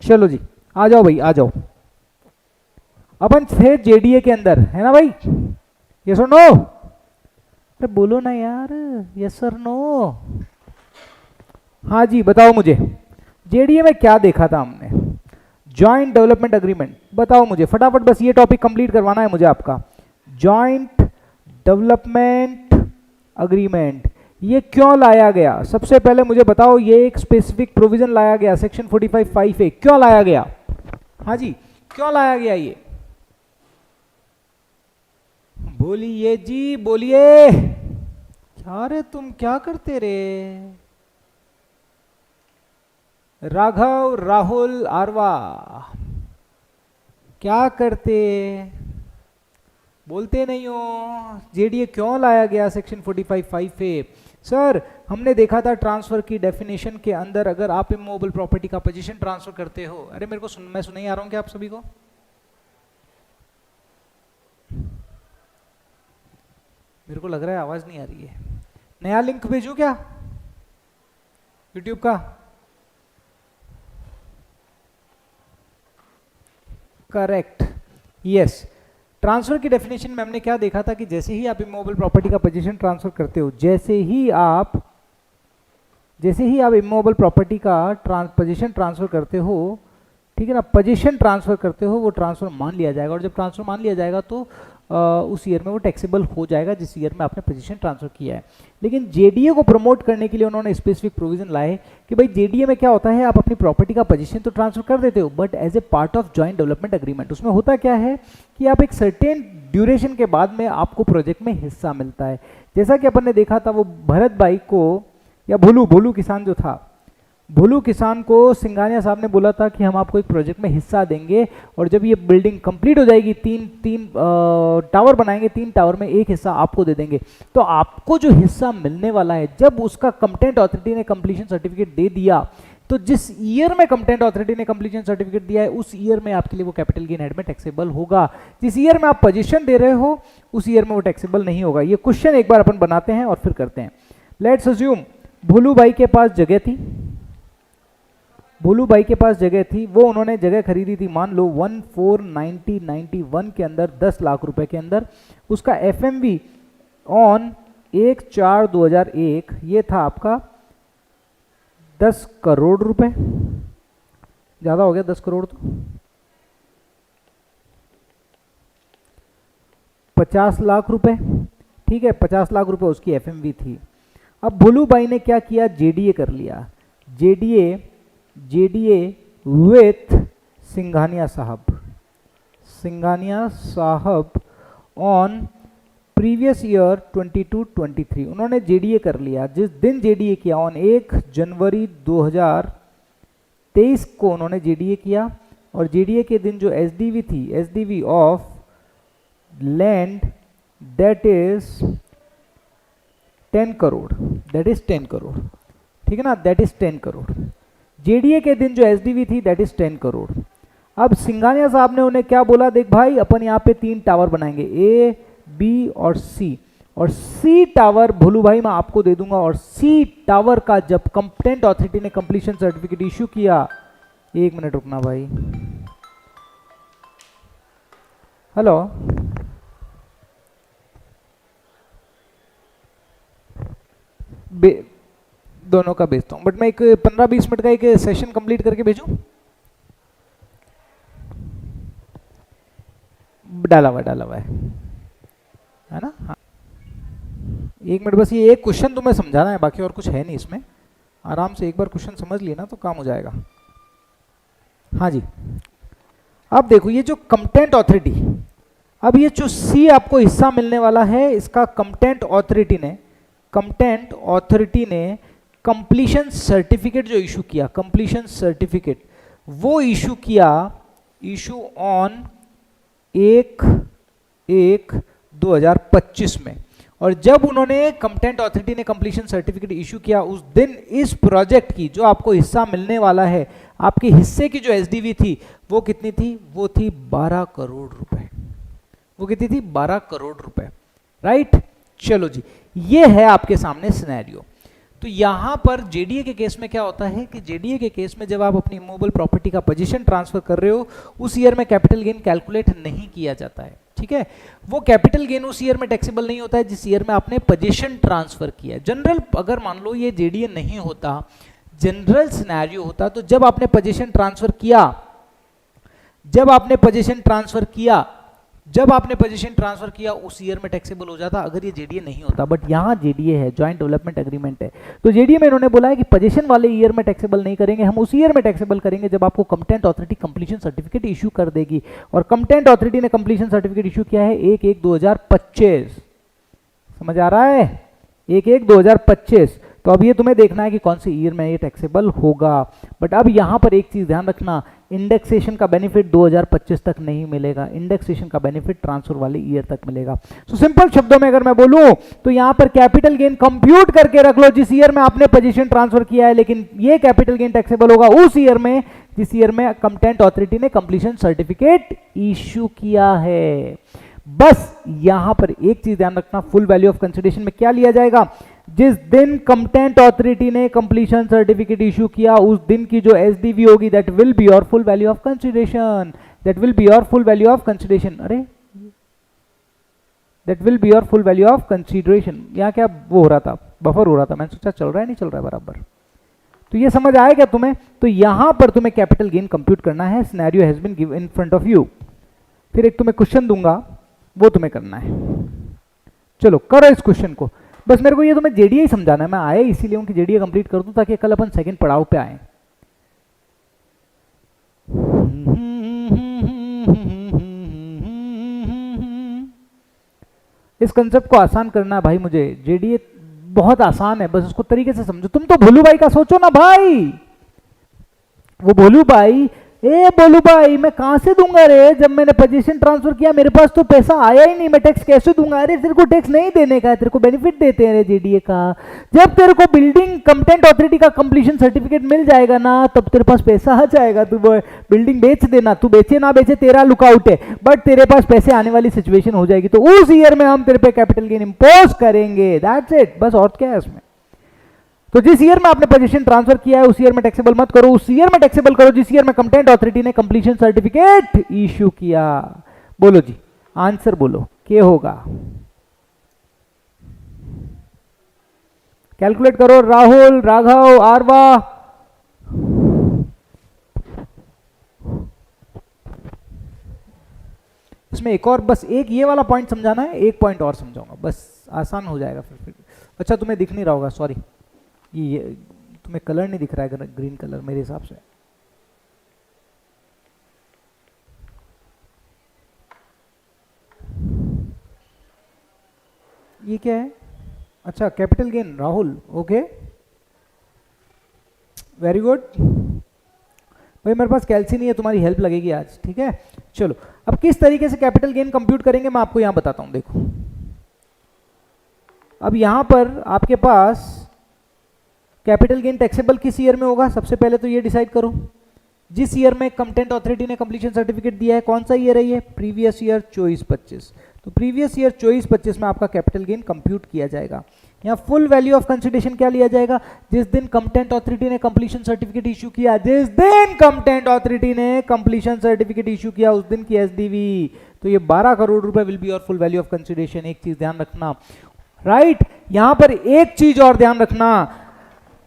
चलो जी, आ जाओ भाई, आ जाओ। अपन थे जेडीए के अंदर, है ना भाई? यस और नो? अरे बोलो ना यार, यस और नो। हाँ जी, बताओ मुझे, जेडीए में क्या देखा था हमने? जॉइंट डेवलपमेंट अग्रीमेंट, बताओ मुझे फटाफट, बस ये टॉपिक कंप्लीट करवाना है मुझे आपका। जॉइंट डेवलपमेंट अग्रीमेंट, ये क्यों लाया गया? सबसे पहले मुझे बताओ, ये एक स्पेसिफिक प्रोविजन लाया गया सेक्शन 45(5)(a), क्यों लाया गया? हाँ जी, क्यों लाया गया ये? बोलिए जी, बोलिए। क्या रे, तुम क्या करते रे? राघव, राहुल, आरवा, क्या करते? बोलते नहीं हो। जेडीए क्यों लाया गया सेक्शन 45(5)(a)? सर, हमने देखा था ट्रांसफर की डेफिनेशन के अंदर, अगर आप इमूवेबल प्रॉपर्टी का पोजीशन ट्रांसफर करते हो, अरे मेरे को मैं सुन ही आ रहा हूं क्या आप सभी को? मेरे को लग रहा है आवाज नहीं आ रही है। नया लिंक भेजूं क्या यूट्यूब का? Correct, yes. ट्रांसफर की डेफिनेशन में हमने क्या देखा था कि जैसे ही आप इमूवेबल प्रॉपर्टी का पोजीशन ट्रांसफर करते हो, जैसे ही आप इमूवेबल प्रॉपर्टी का पोजीशन ट्रांसफर करते हो, ठीक है ना, पोजीशन ट्रांसफर करते हो, वो ट्रांसफर मान लिया जाएगा, और जब ट्रांसफर मान लिया जाएगा तो उस ईयर में वो टैक्सेबल हो जाएगा जिस ईयर में आपने पोजीशन ट्रांसफर किया है। लेकिन जेडीए को प्रमोट करने के लिए उन्होंने स्पेसिफिक प्रोविजन लाए कि भाई जेडीए में क्या होता है, आप अपनी प्रॉपर्टी का पोजीशन तो ट्रांसफर कर देते हो, but as a part of joint development agreement उसमें होता क्या है कि आप एक सर्टेन ड्यूरेशन के बाद में आपको प्रोजेक्ट में हिस्सा मिलता है। जैसा कि अपन ने देखा था, वो भरत भाई को, या भोलू किसान जो था, भोलू किसान को सिंघानिया साहब ने बोला था कि हम आपको एक प्रोजेक्ट में हिस्सा देंगे, और जब ये बिल्डिंग कंप्लीट हो जाएगी, तीन टावर बनाएंगे, 3 टावर में एक हिस्सा आपको दे देंगे। तो आपको जो हिस्सा मिलने वाला है, जब उसका कंप्टेंट अथॉरिटी ने कंप्लीशन सर्टिफिकेट दे दिया, तो जिस ईयर में कंप्टेंट अथॉरिटी ने कंप्लीशन सर्टिफिकेट दिया है, उस ईयर में आपके लिए वो कैपिटल गेन हेड में टैक्सेबल होगा। जिस ईयर में आप पोजीशन दे रहे हो, उस ईयर में वो टैक्सेबल नहीं होगा। ये क्वेश्चन एक बार अपन बनाते हैं और फिर करते हैं। लेट्स अज्यूम भोलू भाई के पास जगह थी, भोलू भाई के पास जगह थी, वो उन्होंने जगह खरीदी थी, मान लो 149091 के अंदर, 10 लाख रुपए के अंदर। उसका एफएमवी ऑन 1/4/2001 ये था आपका 10 करोड़ रुपए। ज्यादा हो गया 10 करोड़ तो, 50 लाख रुपए, ठीक है, 50 लाख रुपए उसकी एफएमवी थी। अब भोलू भाई ने क्या किया, जेडीए कर लिया, जेडीए विथ सिंघानिया साहब ऑन प्रीवियस ईयर 22-23 उन्होंने जेडीए कर लिया। जिस दिन जेडीए किया, ऑन 1 जनवरी 2023 को उन्होंने जेडीए किया, और जेडीए के दिन जो एसडीवी थी, SDV of land, that is 10 crore, that is 10 crore, ठीक है ना, दैट इज 10 करोड़। जेडीए के दिन जो एसडीवी थी दैट इज 10 करोड़। अब सिंघानिया साहब ने उन्हें क्या बोला, देख भाई अपन यहाँ पे 3 टावर बनाएंगे, ए, बी और सी, और सी टावर भोलू भाई मैं आपको दे दूंगा। और सी टावर का जब कंप्टेंट अथॉरिटी ने कंप्लीशन सर्टिफिकेट इश्यू किया, 1 मिनट रुकना भाई, हेलो, दोनों का भेजता हूँ, बट मैं एक 15-20 मिनट का एक सेशन कंप्लीट करके भेजूं। डाला हुआ है ना? हाँ, 1 मिनट, बस ये एक क्वेश्चन तुम्हें समझाना है, बाकी और कुछ है नहीं इसमें। आराम से एक बार क्वेश्चन समझ लिए ना तो काम हो जाएगा। हाँ जी, अब देखो ये जो कंप्टेंट अथॉरिटी, अब ये जो सी आपको हिस्सा मिलने वाला है, इसका कंप्टेंट अथॉरिटी ने कंप्लीशन सर्टिफिकेट जो इशू किया, कंप्लीशन सर्टिफिकेट वो इशू किया, इशू ऑन 1/1/2025 में। और जब उन्होंने कंप्टेंट अथॉरिटी ने कंप्लीशन सर्टिफिकेट इशू किया, उस दिन इस प्रोजेक्ट की जो आपको हिस्सा मिलने वाला है, आपके हिस्से की जो एसडीवी थी वो कितनी थी, वो थी 12 करोड़ रुपए। वो कितनी थी, 12 करोड़ रुपए, राइट। चलो जी, ये है आपके सामने सिनेरियो। तो तो यहां पर जेडीए के केस में क्या होता है कि जेडीए के केस में जब आप अपनी इमूवेबल प्रॉपर्टी का पोजीशन ट्रांसफर कर रहे हो उस ईयर में कैपिटल गेन कैलकुलेट नहीं किया जाता है, ठीक है। वो कैपिटल गेन उस ईयर में टैक्सेबल नहीं होता है जिस ईयर में आपने पोजीशन ट्रांसफर किया है। जनरल अगर मान लो ये जेडीए नहीं होता, जनरल सिनेरियो होता, तो जब आपने पोजीशन ट्रांसफर किया, जब आपने पोजीशन ट्रांसफर किया उस ईयर में टैक्सेबल हो जाता अगर ये जेडीए नहीं होता। बट यहाँ जेडीए है, जॉइंट डेवलपमेंट एग्रीमेंट है, तो जेडीए में इन्होंने बोला है कि पोजीशन वाले ईयर में टैक्सेबल नहीं करेंगे, हम उस ईयर में टैक्सेबल करेंगे जब आपको कंप्टेंट अथॉरिटी कंप्लीशन सर्टिफिकेट इशू कर देगी। और कंप्टेंट अथॉरिटी ने कंप्लीशन सर्टिफिकेट इशू किया है 1/1/2025। समझ आ रहा है? 1/1/2025। तो अब ये तुम्हें देखना है कि कौन सी ईयर में ये टैक्सेबल होगा। बट अब यहां पर एक चीज ध्यान रखना, इंडेक्सेशन का बेनिफिट 2025 तक नहीं मिलेगा, इंडेक्सेशन का बेनिफिट ट्रांसफर वाले ईयर तक मिलेगा। तो सिंपल शब्दों में अगर मैं बोलूं तो यहां पर कैपिटल गेन कंप्यूट करके रख लो जिस ईयर में आपने पोजीशन ट्रांसफर किया है, लेकिन ये कैपिटल गेन टैक्सेबल होगा उस ईयर में जिस ईयर में कंप्टेंट अथॉरिटी ने कंप्लीशन सर्टिफिकेट इशू किया है। बस यहां पर एक चीज ध्यान रखना, फुल वैल्यू ऑफ कंसिडरेशन में क्या लिया जाएगा, जिस दिन कंप्टेंट अथॉरिटी ने कंप्लीशन सर्टिफिकेट इशू किया उस दिन की जो एसडीवी होगी that will be your full value of consideration, that will be your full value of consideration. अरे that will be your full value of consideration. यहां क्या वो हो रहा था, बफर हो रहा था, मैंने सोचा चल रहा है नहीं चल रहा है बराबर। तो ये समझ आया क्या तुम्हें? तो यहां पर तुम्हें कैपिटल गेन कंप्यूट करना है, scenario has been given in front of you. फिर एक तुम्हें क्वेश्चन दूंगा वो तुम्हें करना है, चलो करो इस क्वेश्चन को। बस मेरे को ये तुम्हें जेडीए ही समझाना है, मैं आया इसीलिए हूं कि जेडीए कंप्लीट कर दूं ताकि कल अपन सेकंड पड़ाव पे आए। इस कंसेप्ट को आसान करना है भाई, मुझे जेडीए बहुत आसान है, बस उसको तरीके से समझो। तुम तो भोलू भाई का सोचो ना भाई, वो भोलू भाई, ए बोलू भाई मैं कहां से दूंगा रे, जब मैंने पोजीशन ट्रांसफर किया मेरे पास तो पैसा आया ही नहीं, मैं टैक्स कैसे दूंगा? अरे तेरे को टैक्स नहीं देने का है, तेरे को बेनिफिट देते हैं रे जेडीए का। जब तेरे को बिल्डिंग कंप्टेंट अथॉरिटी का कंप्लीशन सर्टिफिकेट मिल जाएगा ना तब तेरे पास पैसा आ जाएगा, तू बिल्डिंग बेच देना, तू बेचे ना बेचे तेरा लुकआउट है, बट तेरे पास पैसे आने वाली सिचुएशन हो जाएगी, तो उस ईयर में हम तेरे पे कैपिटल गेन इंपोज करेंगे, दैट्स इट, बस और क्या है इसमें। तो जिस ईयर में आपने पोजीशन ट्रांसफर किया है उस ईयर में टैक्सेबल मत करो, उस ईयर में टैक्सेबल करो जिस ईयर में कंप्टेंट अथॉरिटी ने कंप्लीशन सर्टिफिकेट इशू किया। बोलो जी, आंसर बोलो, क्या होगा? कैलकुलेट करो, राहुल, राघव, आरवा। इसमें एक और, बस एक ये वाला पॉइंट समझाना है, एक पॉइंट और समझाऊंगा, बस आसान हो जाएगा फिर। अच्छा तुम्हें दिख नहीं रहा होगा, सॉरी, ये तुम्हें कलर नहीं दिख रहा है, ग्रीन कलर मेरे हिसाब से। ये क्या है? अच्छा capital gain, Rahul, okay very good भाई, मेरे पास कैल्सी नहीं है, तुम्हारी हेल्प लगेगी आज, ठीक है। चलो अब किस तरीके से कैपिटल गेन कंप्यूट करेंगे मैं आपको यहां बताता हूं। देखो अब यहां पर आपके पास कैपिटल गेन टैक्सेबल किस ईयर में होगा, सबसे पहले तो ये डिसाइड करो। जिस ईयर में कंप्टेंट अथॉरिटी ने कंप्लीशन सर्टिफिकेट दिया है, कौन सा ईयर है ये? Previous year 24-25। तो प्रीवियस ईयर 24-25 में आपका कैपिटल गेन कंप्यूट किया जाएगा। यहाँ फुल वैल्यू ऑफ कंसिडरेशन क्या लिया जाएगा? जिस दिन कंप्टेंट अथॉरिटी ने कंप्लीशन सर्टिफिकेट इशू किया, जिस दिन कंप्टेंट अथॉरिटी ने कंप्लीशन सर्टिफिकेट इशू किया उस दिन की एसडीवी। तो ये 12 करोड़ रुपए विल बी और फुल वैल्यू ऑफ कंसिडरेशन। एक चीज ध्यान रखना, राइट, यहां पर एक चीज और ध्यान रखना,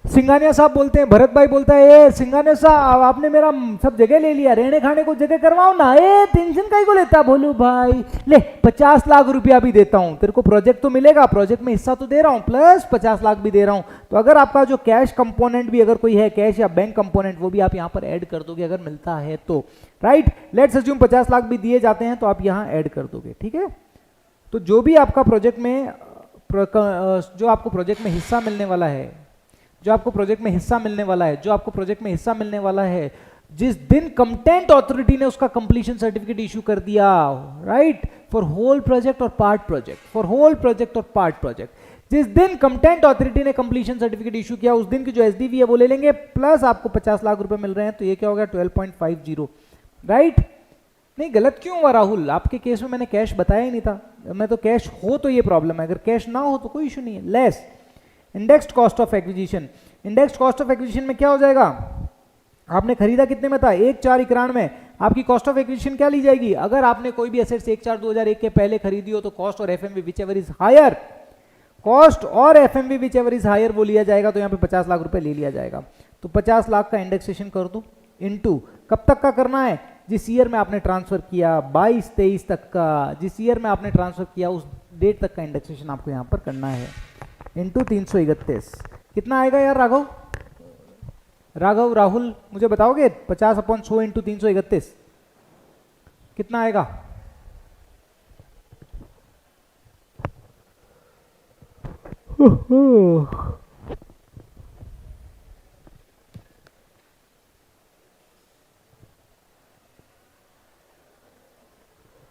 सिंघानिया साहब बोलते हैं, भरत भाई बोलता है, ए सिंघानिया साहब आपने मेरा सब जगह ले लिया, रहने खाने को जगह करवाओ ना, ए टेंशन काहे को लेता भोलू भाई, ले 50 लाख रुपया भी देता हूं, तेरे को प्रोजेक्ट तो मिलेगा, प्रोजेक्ट में हिस्सा तो दे रहा हूं, प्लस 50 लाख भी दे रहा हूं। तो अगर आपका जो कैश कंपोनेंट भी अगर कोई है, कैश या बैंक कंपोनेंट, वो भी आप यहां पर ऐड कर दोगे अगर मिलता है तो, राइट। लेट्स अज्यूम 50 लाख भी दिए जाते हैं तो आप यहां ऐड कर दोगे, ठीक है। तो जो भी आपका प्रोजेक्ट में, जो आपको प्रोजेक्ट में हिस्सा मिलने वाला है, जो आपको प्रोजेक्ट में हिस्सा मिलने वाला है, जो आपको प्रोजेक्ट में हिस्सा मिलने वाला है, जिस दिन कंप्टेंट अथॉरिटी ने उसका कंप्लीशन सर्टिफिकेट इशू कर दिया, राइट, फॉर होल प्रोजेक्ट और part project, for whole project और पार्ट प्रोजेक्ट, जिस दिन कंप्टेंट अथॉरिटी ने कंप्लीशन सर्टिफिकेट इशू किया उस दिन की जो एसडीवी है वो ले लेंगे, प्लस आपको 50 लाख रुपए मिल रहे हैं, तो ये क्या हो गया 12.50, राइट। नहीं गलत क्यों हुआ राहुल, आपके केस में मैंने कैश बताया ही नहीं था, मैं तो कैश हो तो ये प्रॉब्लम है, अगर कैश ना हो तो कोई इशू नहीं है, less indexed cost of acquisition, indexed cost of acquisition में क्या हो जाएगा, आपने खरीदा कितने में था 1/4/91 में, आपकी कॉस्ट ऑफ एक्विजिशन क्या ली जाएगी, अगर आपने कोई भी एसेट्स 1/4/2001 के पहले खरीदी हो तो कॉस्ट और FMV which ever is higher, cost और FMV which ever is higher वो लिया जाएगा, तो यहाँ पे 50 लाख रुपए ले लिया जाएगा। तो 50 लाख का इंडेक्सेशन कर दो इनटू कब तक का करना है, जिस ईयर में आपने ट्रांसफर किया 22-23 तक का, जिस ईयर में आपने ट्रांसफर किया उस डेट तक का इंडेक्सेशन आपको यहाँ पर करना है, इनटू 331। कितना आएगा यार राघव राहुल मुझे बताओगे 50/100 इंटू 331 कितना आएगा?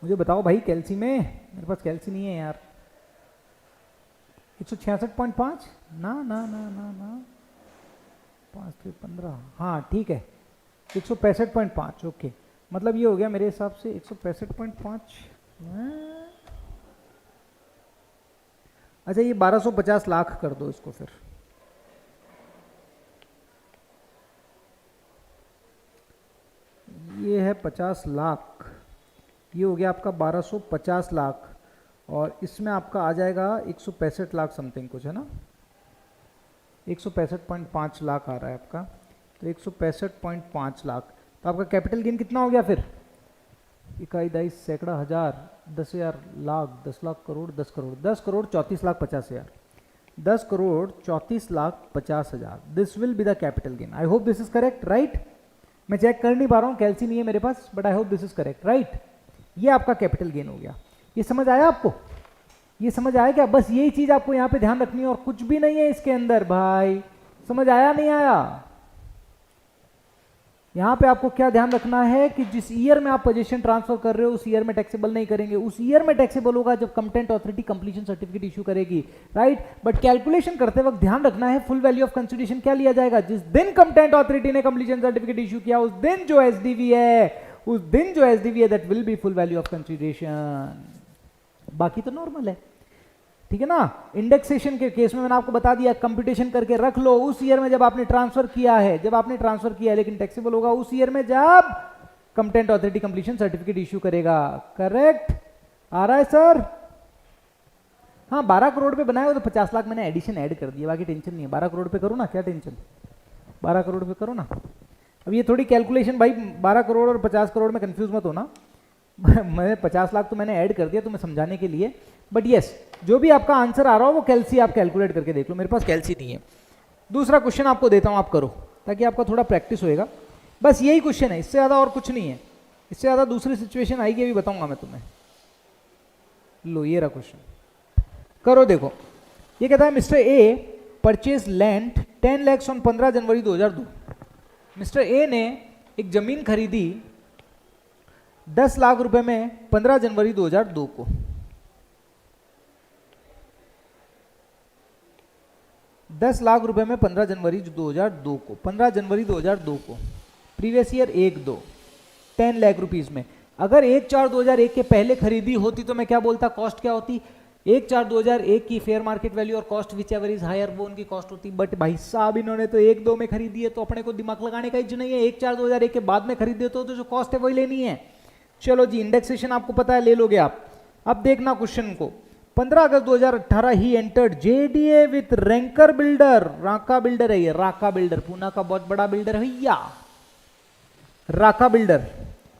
मुझे बताओ भाई कैल्सी में, मेरे पास कैल्सी नहीं है यार। 166.5 ना ना ना ना ना 5-3-15 हाँ ठीक है 165.5 ओके, मतलब ये हो गया मेरे हिसाब से 165.5। अच्छा ये 1250 लाख कर दो इसको, फिर ये है 50 लाख, ये हो गया आपका 1250 लाख, और इसमें आपका आ जाएगा 165 लाख समथिंग कुछ है ना, 165.5 लाख आ रहा है आपका, तो 165.5 लाख, तो आपका कैपिटल गेन कितना हो गया फिर, इकाई दाई सैकड़ा हजार 10,000 lakh 10 lakh crore 10 crore 10 crore 34,50,000 10 crore 34,50,000 this will be the capital gain. I hope this is correct right, मैं चेक कर नहीं पा रहा हूँ कैलसी नहीं है मेरे पास, but I hope this is correct right. ये आपका कैपिटल गेन हो गया, ये समझ आया आपको, ये समझ आया क्या, बस यही चीज आपको यहाँ पे ध्यान रखनी है और कुछ भी नहीं है इसके अंदर भाई, समझ आया नहीं आया? यहाँ पे आपको क्या ध्यान रखना है कि जिस ईयर में आप पोजीशन ट्रांसफर कर रहे हो उस ईयर में टैक्सेबल नहीं करेंगे, उस ईयर में टैक्सेबल होगा जब कंप्टेंट अथॉरिटी कंप्लीशन सर्टिफिकेट इशू करेगी राइट। बट कैलकुलेशन करते वक्त ध्यान रखना है फुल वैल्यू ऑफ कंसिडरेशन क्या लिया जाएगा, जिस दिन कंप्टेंट अथॉरिटी ने कंप्लीशन सर्टिफिकेट इशू किया उस दिन जो एसडीवी है, उस दिन जो एसडीवी है that will B full value of consideration, बाकी तो नॉर्मल है ठीक है ना। इंडेक्सेशन के केस में मैंने आपको बता दिया कंप्यूटेशन करके रख लो उस ईयर में जब आपने ट्रांसफर किया है, जब आपने ट्रांसफर किया है, लेकिन टैक्सेबल होगा उस ईयर में जब कंप्टेंट अथॉरिटी कंप्लीशन सर्टिफिकेट इशू करेगा। करेक्ट आ रहा है सर? हाँ 12 करोड़ पे बनाया हो तो 50 लाख मैंने एडिशन ऐड कर दिया, बाकी टेंशन नहीं है। 12 करोड़ पे करो ना, क्या टेंशन, 12 करोड़ पे करो ना। अब ये थोड़ी कैलकुलेशन भाई 12 करोड़ और 50 करोड़ में कंफ्यूज मत होना मैंने 50 लाख तो मैंने ऐड कर दिया तुम्हें समझाने के लिए, बट यस जो भी आपका आंसर आ रहा हो वो कैलसी आप कैलकुलेट करके देख लो, मेरे पास कैलसी नहीं है। दूसरा क्वेश्चन आपको देता हूं, आप करो ताकि आपका थोड़ा प्रैक्टिस होएगा, बस यही क्वेश्चन है, इससे ज़्यादा और कुछ नहीं है, इससे ज़्यादा दूसरी सिचुएशन आएगी अभी बताऊंगा मैं तुम्हें। लो ये रहा क्वेश्चन, करो देखो। ये कहता है mister A purchase land 10 lakhs on 15 January 2002। Mister A ने एक जमीन खरीदी 10 लाख रुपए में 15 जनवरी 2002 को। 10 लाख रुपए में 15 जनवरी 2002 को, 15 जनवरी 2002 को, प्रीवियस ईयर 1-2 10 लाख रुपीस में। अगर 1/4/2001 के पहले खरीदी होती तो मैं क्या बोलता, कॉस्ट क्या होती, 1/4/2001 की फेयर मार्केट वैल्यू और cost which ever is higher वो उनकी कॉस्ट होती। बट भाई साहब इन्होंने तो 1-2 में खरीदी है तो अपने को दिमाग लगाने का ही नहीं है, 1/4/2001 के बाद में खरीदे तो जो कॉस्ट है वही लेनी है। चलो जी इंडेक्सेशन आपको पता है, ले लोगे आप। अब देखना क्वेश्चन को, 15 अगस्त 2018 he entered JDA with ranker builder, Raka builder है ये, राका बिल्डर पूना का बहुत बड़ा बिल्डर है भैया, राका बिल्डर,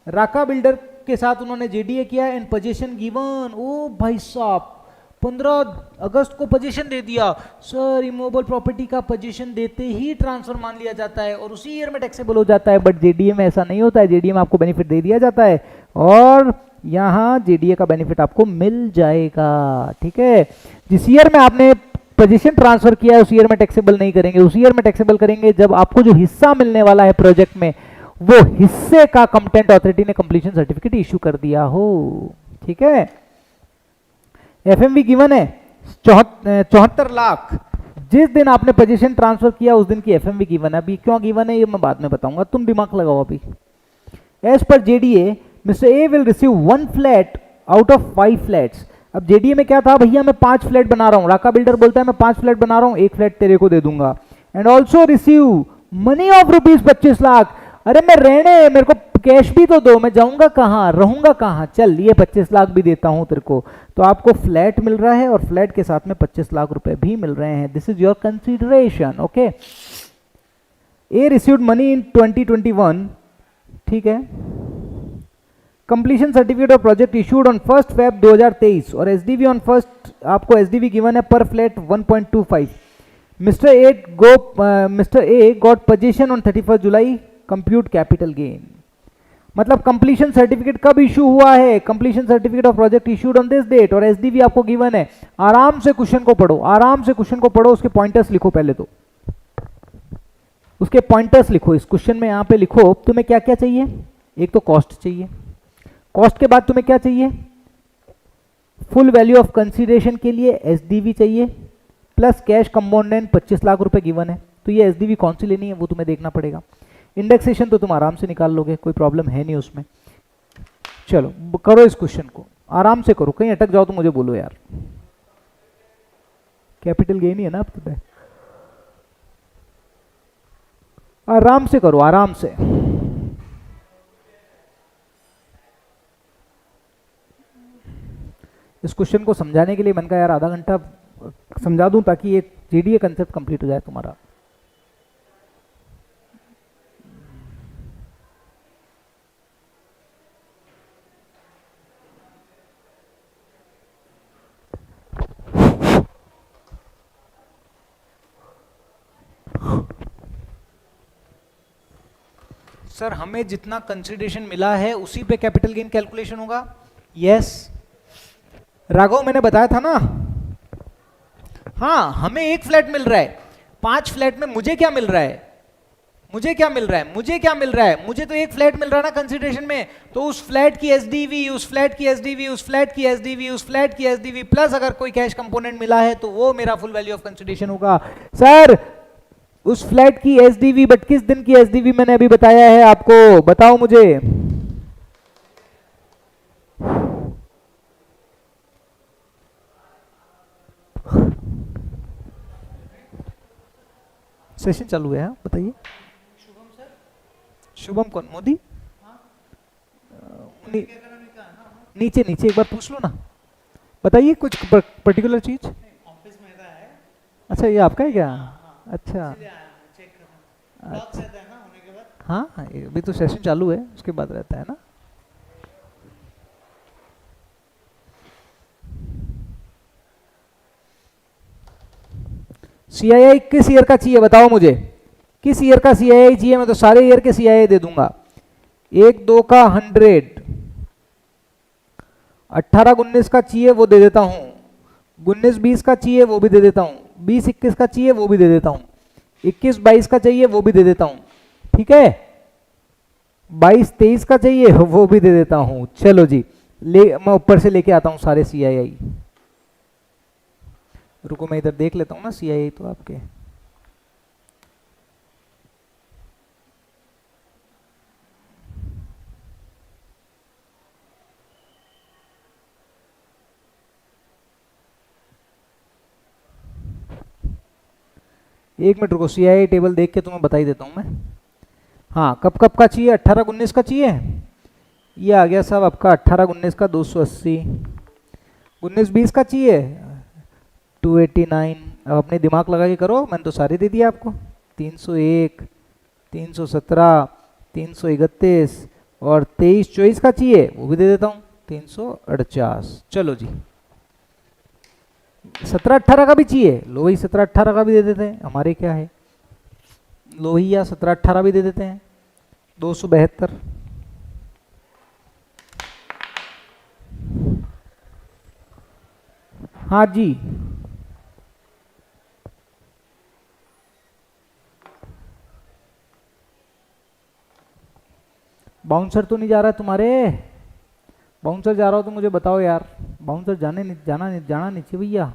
राका बिल्डर के साथ उन्होंने जेडीए किया एंड पोजीशन गिवन। ओ भाई साहब 15 अगस्त को पोजीशन दे दिया सर, इमूवेबल प्रॉपर्टी का पोजीशन देते ही ट्रांसफर मान लिया जाता है और उसी ईयर में टैक्सेबल हो जाता है, बट जेडीए में ऐसा नहीं होता है, जेडीए में आपको बेनिफिट दे दिया जाता है और यहां जेडीए का बेनिफिट आपको मिल जाएगा। ठीक है, जिस ईयर में आपने पोजीशन ट्रांसफर किया है उस ईयर में टैक्सेबल नहीं करेंगे, उस ईयर में टैक्सेबल करेंगे जब आपको जो हिस्सा मिलने वाला है प्रोजेक्ट में वो हिस्से का कंप्टेंट अथॉरिटी ने कंप्लीशन सर्टिफिकेट इशू कर दिया हो। ठीक है, एफएमवी गिवन है 74 लाख, जिस दिन आपने पोजीशन ट्रांसफर किया उस दिन की एफएमवी गिवन है। अभी क्यों गिवन है ये मैं बाद में बताऊंगा, तुम दिमाग लगाओ अभी। As per JDA mister A will receive 1 flat out of 5 flats. अब जेडीए में क्या था भैया, मैं 5 फ्लैट बना रहा हूँ, राका बिल्डर बोलता है मैं 5 फ्लैट बना रहा हूँ, 1 फ्लैट तेरे को दे दूंगा, and also receive money of rupees 25 lakh. अरे मैं रहने, मेरे को कैश भी तो दो, मैं जाऊंगा कहाँ, रहूंगा कहाँ, चल ये 25 लाख भी देता हूं तेरे को। तो आपको फ्लैट मिल रहा है और फ्लैट के साथ में 25 लाख रुपए भी मिल रहे हैं। This is your consideration. Okay, A received money in 2021, ठीक है। Completion certificate of project issued on 1 Feb 2023 और एसडीवी ऑन फर्स्ट, आपको एसडीवी गिवन है पर flat 1.25। Mister A got position on 31 July, compute capital gain. मतलब completion certificate कब issue हुआ है, completion certificate of project issued on this date, और SDV आपको गिवन है। आराम से क्वेश्चन को पढ़ो, आराम से क्वेश्चन को पढ़ो, उसके पॉइंटर्स लिखो, पहले तो उसके पॉइंटर्स लिखो। इस क्वेश्चन में यहां पे लिखो तुम्हें क्या क्या चाहिए। एक तो कॉस्ट चाहिए, कॉस्ट के बाद तुम्हें क्या चाहिए, फुल वैल्यू ऑफ कंसीडरेशन के लिए एसडीवी चाहिए, प्लस कैश कंपोनेंट 25 लाख रुपए गिवन है। तो ये एसडीवी कौन सी लेनी है वो तुम्हें देखना पड़ेगा। इंडेक्सेशन तो तुम आराम से निकाल लोगे, कोई प्रॉब्लम है नहीं उसमें। चलो करो इस क्वेश्चन को, आराम से करो, कहीं अटक जाओ तो मुझे बोलो यार। कैपिटल गेन ही है ना अब तुम्हें, आराम से करो, आराम से। इस क्वेश्चन को समझाने के लिए मन का यार आधा घंटा समझा दूं ताकि एक जेडीए कंसेप्ट कंप्लीट हो जाए तुम्हारा। सर हमें जितना कंसिडरेशन मिला है उसी पे कैपिटल गेन कैलकुलेशन होगा। यस राघव, मैंने बताया था ना। हाँ, हमें 1 फ्लैट मिल रहा है, 5 फ्लैट में मुझे क्या मिल रहा है, मुझे क्या मिल रहा है, मुझे क्या मिल रहा है, मुझे तो 1 फ्लैट मिल रहा है ना कंसिडरेशन में। तो उस फ्लैट की एसडीवी, उस फ्लैट की एसडीवी, उस फ्लैट की एसडीवी, उस फ्लैट की एसडीवी प्लस अगर कोई कैश कंपोनेंट मिला है तो वो मेरा फुल वैल्यू ऑफ कंसिडरेशन होगा। सर उस फ्लैट की एसडीवी, बट किस दिन की एसडीवी मैंने अभी बताया है आपको, बताओ मुझे। सेशन चालू है, बताइए। शुभम सर, शुभम कौन, मोदी? नीचे नीचे एक बार पूछ लो ना, बताइए कुछ पर्टिकुलर चीज। ऑफिस में है। अच्छा ये आपका है क्या? अच्छा हाँ, अभी तो सेशन चालू है, उसके बाद रहता है ना। सीआईआई किस ईयर का चाहिए बताओ मुझे, किस ईयर का सीआईआई चाहिए? मैं तो सारे ईयर के सीआईआई दे दूंगा। 1 2 का 100, 18 19 का चाहिए वो दे देता हूँ, 19 20 का चाहिए वो भी दे देता हूँ, 20 21 का चाहिए वो भी दे देता हूँ, 21 22 का चाहिए वो भी दे देता हूँ, ठीक है। 22 23 का चाहिए वो भी दे देता हूँ। चलो जी, मैं ऊपर से लेके आता हूँ सारे सीआईआई। रुको मैं इधर देख लेता हूँ ना सीआईआई तो आपके। एक मिनट रुको, सीआईआई टेबल देख के तुम्हें बता ही देता हूँ मैं। हाँ, कब कब का चाहिए? 18 19 का चाहिए। ये आ गया साहब आपका 18 19 का 280, 19 20 का चाहिए 289। अब अपने दिमाग लगा के करो, मैंने तो सारे दे दिए आपको। 301, 317, 331 और 23 24 का चाहिए वो भी दे देता हूँ 348। चलो जी, 17 18 का भी चाहिए, लो भाई 17 18 का भी दे देते हैं, हमारे क्या है, लो भैया 17 18 भी दे देते हैं 272। हाँ जी, बाउंसर तो नहीं जा रहा है तुम्हारे? बाउंसर जा रहा हो तो मुझे बताओ यार, बाउंसर जाना नहीं चाहिए भैया।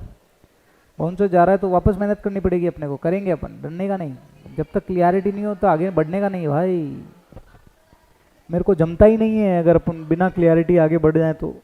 बाउंसर जा रहा है तो वापस मेहनत करनी पड़ेगी अपने को, करेंगे अपन, डरने का नहीं। जब तक क्लियरिटी नहीं हो तो आगे बढ़ने का नहीं भाई। मेरे को जमता ही नहीं है अगर अपन बिना क्लियरिटी आगे बढ़ जाए तो।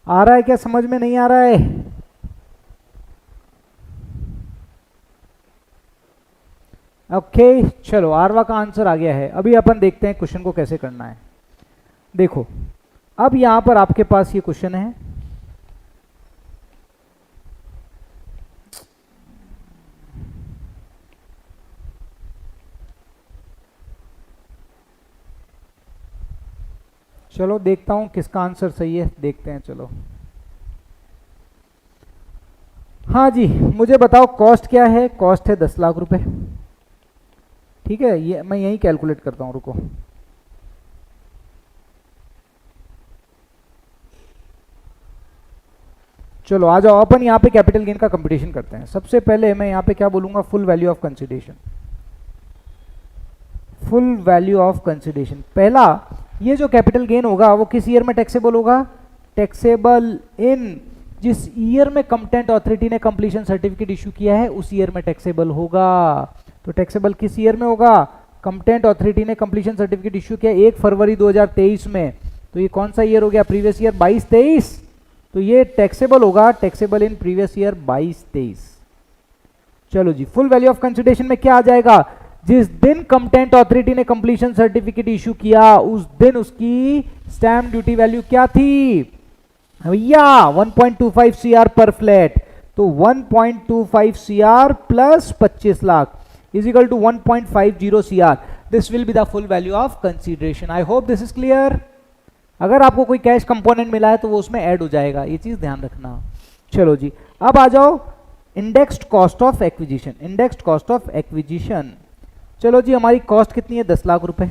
आ रहा है क्या, समझ में नहीं आ रहा है? ओके चलो, आरवा का आंसर आ गया है। अभी अपन देखते हैं क्वेश्चन को कैसे करना है। देखो अब यहां पर आपके पास ये क्वेश्चन है, चलो देखता हूं किसका आंसर सही है, देखते हैं। चलो हाँ जी, मुझे बताओ कॉस्ट क्या है? कॉस्ट है 10 लाख रुपए। ठीक है, ये मैं यही कैलकुलेट करता हूं, रुको। चलो आ जाओ, अपन यहाँ पे कैपिटल गेन का कंपटीशन करते हैं। सबसे पहले मैं यहाँ पे क्या बोलूंगा, full value of consideration. Full value of consideration, पहला ये जो कैपिटल गेन होगा वो किस ईयर में टैक्सेबल होगा? टैक्सेबल इन, जिस ईयर में कंप्टेंट अथॉरिटी ने कंप्लीशन सर्टिफिकेट इशू किया है उस ईयर में टैक्सेबल होगा। तो टैक्सेबल किस ईयर में होगा? कंप्टेंट अथॉरिटी ने कंप्लीशन सर्टिफिकेट इशू किया 1 फरवरी 2023 में, तो ये कौन सा ईयर हो गया? Previous year 22-23। तो ये टैक्सेबल होगा, टैक्सेबल इन प्रीवियस ईयर 22-23। चलो जी, फुल वैल्यू ऑफ कंसिडरेशन में क्या आ जाएगा? जिस दिन कंप्टेंट अथॉरिटी ने कंप्लीशन सर्टिफिकेट इशू किया उस दिन उसकी स्टैम्प ड्यूटी वैल्यू क्या थी भैया? 1.25 CR पर फ्लैट। तो 1.25 CR plus 25 lakh is equal to 1.50 CR। This will be the full value of consideration. I hope this is clear. अगर आपको कोई कैश कंपोनेंट मिला है तो वो उसमें ऐड हो जाएगा, ये चीज ध्यान रखना। चलो जी, अब आ जाओ indexed cost of acquisition. Indexed cost of acquisition, चलो जी, हमारी कॉस्ट कितनी है? 10 लाख रुपए।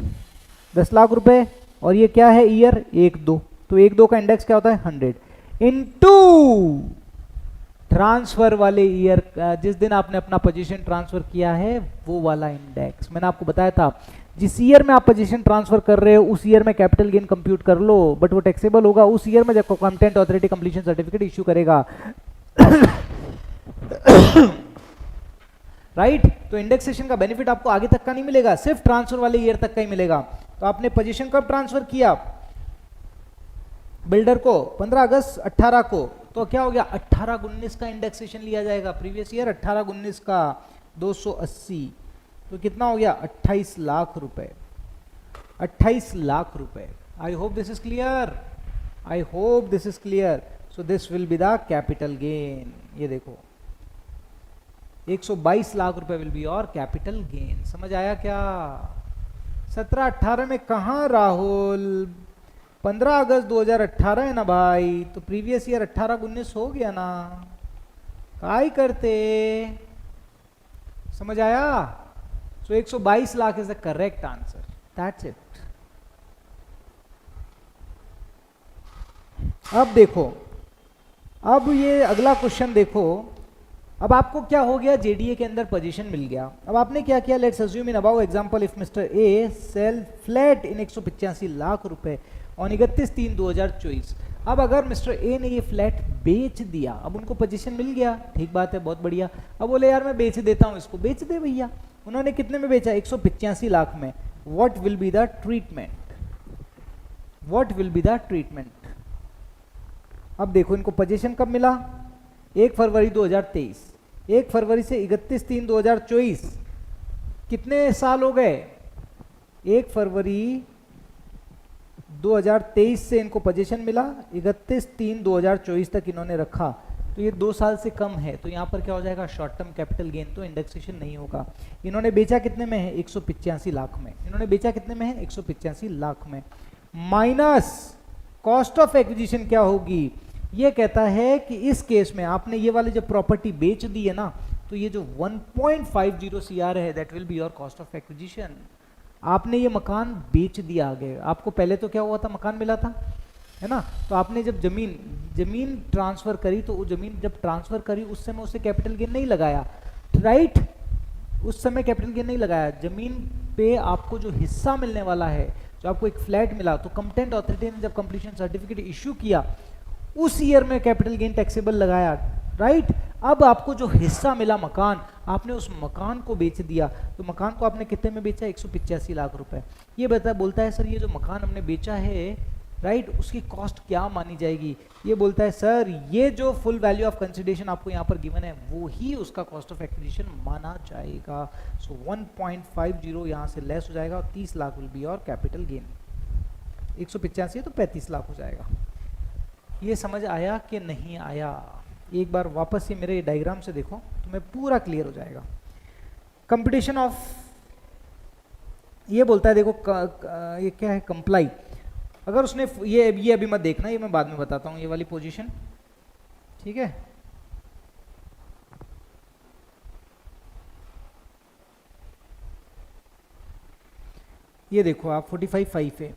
10 लाख रुपए, और ये क्या है? ईयर 1-2। तो 1-2 का इंडेक्स क्या होता है? 100 इनटू ट्रांसफर वाले ईयर, जिस दिन आपने अपना पोजीशन ट्रांसफर किया है वो वाला इंडेक्स। मैंने आपको बताया था जिस ईयर में आप पोजीशन ट्रांसफर कर रहे हो उस ईयर में कैपिटल गेन कंप्यूट कर लो, बट वो टैक्सेबल होगा उस ईयर में जब कंप्टेंट अथॉरिटी कंप्लीशन सर्टिफिकेट इशू करेगा। राइट तो इंडेक्सेशन का बेनिफिट आपको आगे तक का नहीं मिलेगा, सिर्फ ट्रांसफर वाले ईयर तक का ही मिलेगा। तो आपने पोजीशन कब ट्रांसफर किया? बिल्डर को 15 अगस्त 18 को, तो क्या हो गया? 18-19 का इंडेक्सेशन लिया जाएगा। प्रीवियस ईयर 18-19 का 280, तो कितना हो गया? 28 लाख रुपए। 28 लाख रुपए। आई hope this is clear. I hope this is clear. So this will be the capital gain. ये देखो 122 लाख रुपए विल बी और कैपिटल गेन। समझ आया क्या? 17-18 में कहां राहुल? 15 अगस्त 2018 है ना भाई, तो प्रीवियस ईयर 18-19 हो गया ना, काय करते? समझ आया? सो 122 lakh is the correct answer. That's it. अब देखो, अब ये अगला क्वेश्चन देखो। अब आपको क्या हो गया? जेडीए के अंदर पोजीशन मिल गया। अब आपने क्या किया? Let's assume in above example if mister A sell flat in 185 lakh रुपए ऑन 31/3/2024। अब अगर मिस्टर ए ने ये फ्लैट बेच दिया, अब उनको पोजीशन मिल गया, ठीक बात है, बहुत बढ़िया। अब बोले यार मैं बेच देता हूं इसको, बेच दे भैया। उन्होंने कितने में बेचा? 185 लाख में। What will be the treatment? What will be the treatment? अब देखो इनको पोजीशन कब मिला? 1 फरवरी 2023। 1 फरवरी से 31/3/2024 कितने साल हो गए? 1 फरवरी 2023 से इनको पोजीशन मिला, 31/3/2024 तक इन्होंने रखा, तो ये 2 साल से कम है। तो यहाँ पर क्या हो जाएगा? शॉर्ट टर्म कैपिटल गेन, तो इंडेक्सेशन नहीं होगा। इन्होंने बेचा कितने में है? 185 लाख में। इन्होंने बेचा कितने में है? 185 लाख में। माइनस कॉस्ट ऑफ एक्विजिशन क्या होगी? ये कहता है कि इस केस में आपने ये वाली जो प्रॉपर्टी बेच दी है ना, तो ये जो 1.50 CR है that will be your cost of acquisition. आपने ये मकान बेच दिया आगे। आपको पहले तो क्या हुआ था? मकान मिला था, है ना? तो आपने जब जमीन ट्रांसफर करी, तो वो जमीन जब ट्रांसफर करी उस समय उसे कैपिटल गेन नहीं लगाया, राइट? उस समय कैपिटल गेन नहीं लगाया। जमीन पे आपको जो हिस्सा मिलने वाला है, जो आपको एक फ्लैट मिला, तो कंप्टेंट अथॉरिटी ने जब कंप्लीशन सर्टिफिकेट इशू किया उस ईयर में कैपिटल गेन टैक्सेबल लगाया, राइट? अब आपको जो हिस्सा मिला मकान, आपने उस मकान को बेच दिया, तो मकान को आपने कितने में बेचा? 185 लाख रुपए। ये बोलता है सर ये जो मकान हमने बेचा है राइट, उसकी कॉस्ट क्या मानी जाएगी। ये बोलता है सर ये जो फुल वैल्यू ऑफ कंसिडरेशन आपको यहाँ पर गिवन है वो ही उसका कॉस्ट ऑफ एक्विजिशन माना जाएगा। सो 1.50 यहाँ से लेस हो जाएगा और 30 लाख विल बी और कैपिटल गेन। 185 है तो 35 लाख हो जाएगा। ये समझ आया कि नहीं आया? एक बार वापस से मेरे डायग्राम से देखो, तुम्हें पूरा क्लियर हो जाएगा। कंपटीशन ऑफ, ये बोलता है देखो ये क्या है, कंप्लाई। अगर उसने ये अभी मत देखना, ये मैं बाद में बताता हूँ, ये वाली पोजीशन, ठीक है। ये देखो आप 45.5 है,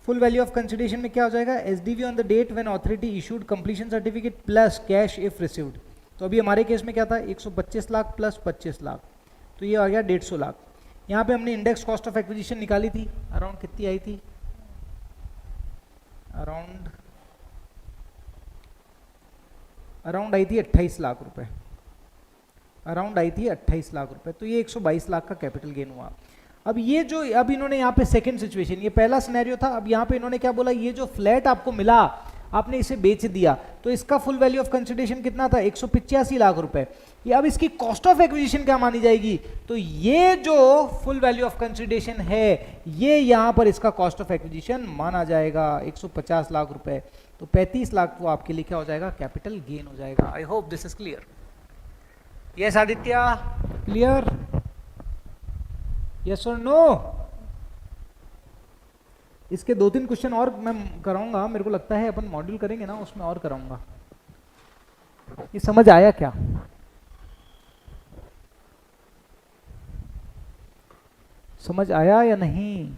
फुल वैल्यू ऑफ कंसिडरेशन में क्या हो जाएगा, SDV on the date when authority issued completion certificate plus cash if received. तो अभी हमारे केस में क्या था, 125 लाख प्लस 25 लाख, तो ये आ गया 150 लाख। यहाँ पे हमने इंडेक्स कॉस्ट ऑफ एक्विजिशन निकाली थी, अराउंड कितनी आई थी, अराउंड आई थी 28 लाख रुपए, अराउंड आई थी 28 लाख रुपए। तो ये 122 लाख का कैपिटल गेन हुआ। अब ये जो अब इन्होंने यहाँ पे सेकंड सिचुएशन, ये पहला सिनेरियो था, अब यहाँ पे इन्होंने क्या बोला, ये जो फ्लैट आपको मिला आपने इसे बेच दिया, तो इसका फुल वैल्यू ऑफ कंसिडरेशन कितना था, 185 लाख रुपए। ये अब इसकी कॉस्ट ऑफ एक्विजिशन क्या मानी जाएगी, तो ये जो फुल वैल्यू ऑफ कंसिडरेशन है ये यहाँ पर इसका कॉस्ट ऑफ एक्विजिशन माना जाएगा 150 लाख रुपए। तो 35 लाख वो आपके लिए क्या हो जाएगा, कैपिटल गेन हो जाएगा। आई hope this is clear. Yes Aditya, clear, yes और नो? इसके 2-3 क्वेश्चन और मैं कराऊंगा, मेरे को लगता है अपन मॉड्यूल करेंगे ना उसमें और कराऊंगा। ये समझ आया क्या? समझ आया या नहीं?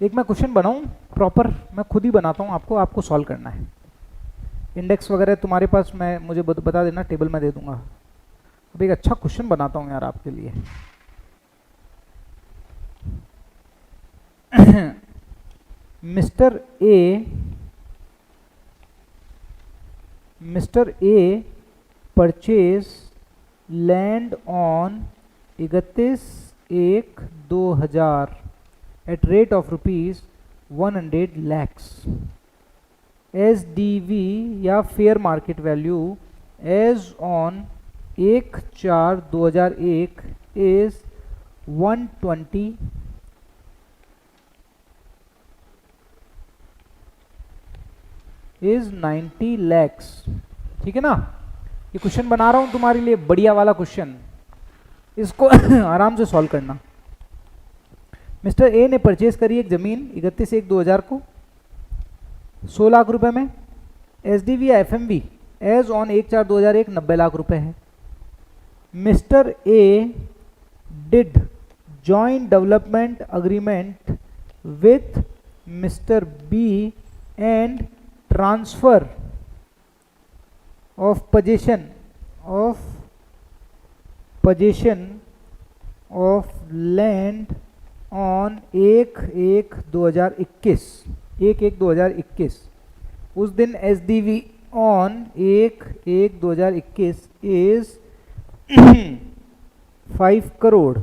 एक मैं क्वेश्चन बनाऊं प्रॉपर, मैं खुद ही बनाता हूं, आपको सॉल्व करना है। इंडेक्स वगैरह तुम्हारे पास मुझे बता देना, टेबल में दे दूंगा। अब एक अच्छा क्वेश्चन बनाता हूं यार आपके लिए। Mister A purchase land on 31/1/2000 at rate of rupees 100 lakhs. SDV या fair market value as on 1/4/2001 is 120 is 90 lakhs। ठीक है ना? ये क्वेश्चन बना रहा हूं तुम्हारे लिए, बढ़िया वाला क्वेश्चन, इसको आराम से सॉल्व करना। मिस्टर ए ने परचेज करी एक जमीन 31/1/2000 को 100 लाख रुपए में। एसडीवी या एफएमवी एज ऑन 1/4/2001 90 लाख रुपए है। Mister A did joint development agreement with mister B and transfer of position of land on 1/1/2021 उस दिन SDV on 1/1/2021 is 5 crore.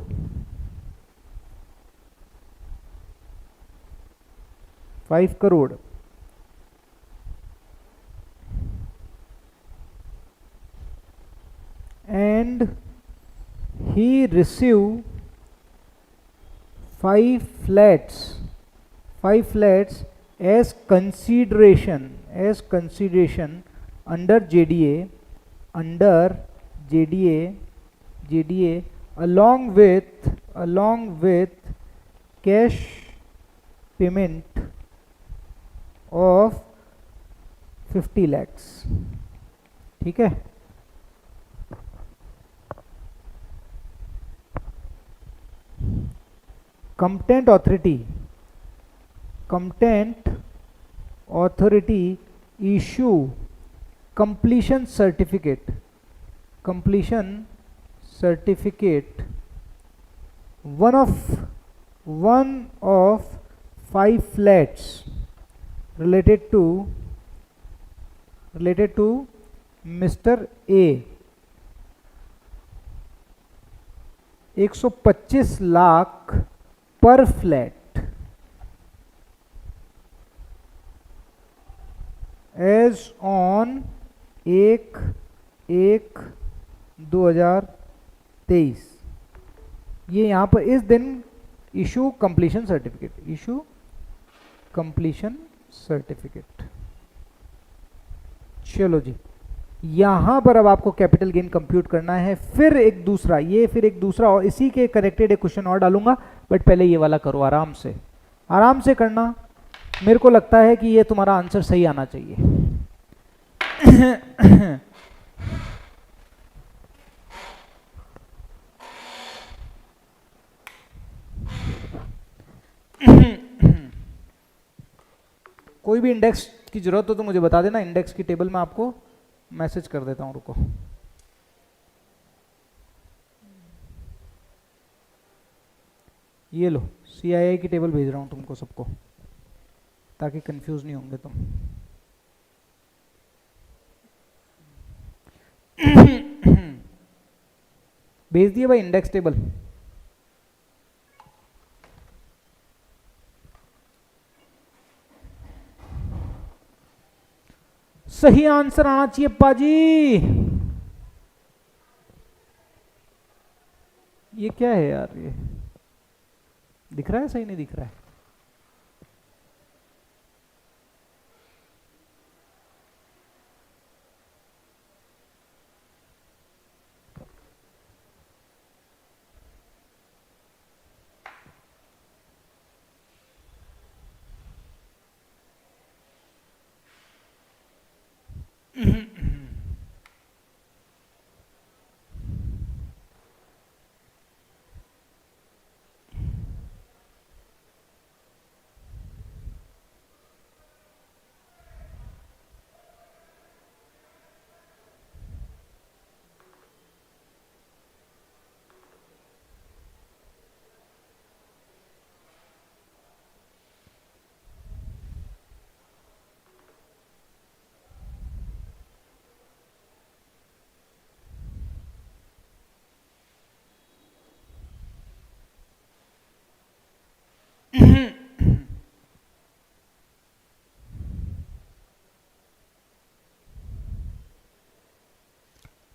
And he received 5 flats as consideration under JDA along with cash payment of 50 lakhs। ठीक है? Competent authority issue completion certificate one of 5 flats related to Mr. A 125 lakh पर flat as on 1/1/2023। ये यहां पर इस दिन issue completion certificate, issue completion certificate. चलो जी, यहां पर अब आपको कैपिटल गेन कंप्यूट करना है। फिर एक दूसरा, ये फिर एक दूसरा और इसी के कनेक्टेड एक क्वेश्चन और डालूंगा, बट पहले ये वाला करो आराम से, आराम से करना। मेरे को लगता है कि ये तुम्हारा आंसर सही आना चाहिए। कोई भी इंडेक्स की जरूरत हो तो मुझे बता देना, इंडेक्स की टेबल में आपको मैसेज कर देता हूं, रुको। ये लो, CII की टेबल भेज रहा हूं तुमको सबको, ताकि कंफ्यूज नहीं होंगे तुम। भेज दिए भाई इंडेक्स टेबल। सही आंसर आना चाहिए पाजी। ये क्या है यार, ये दिख रहा है? सही नहीं दिख रहा है।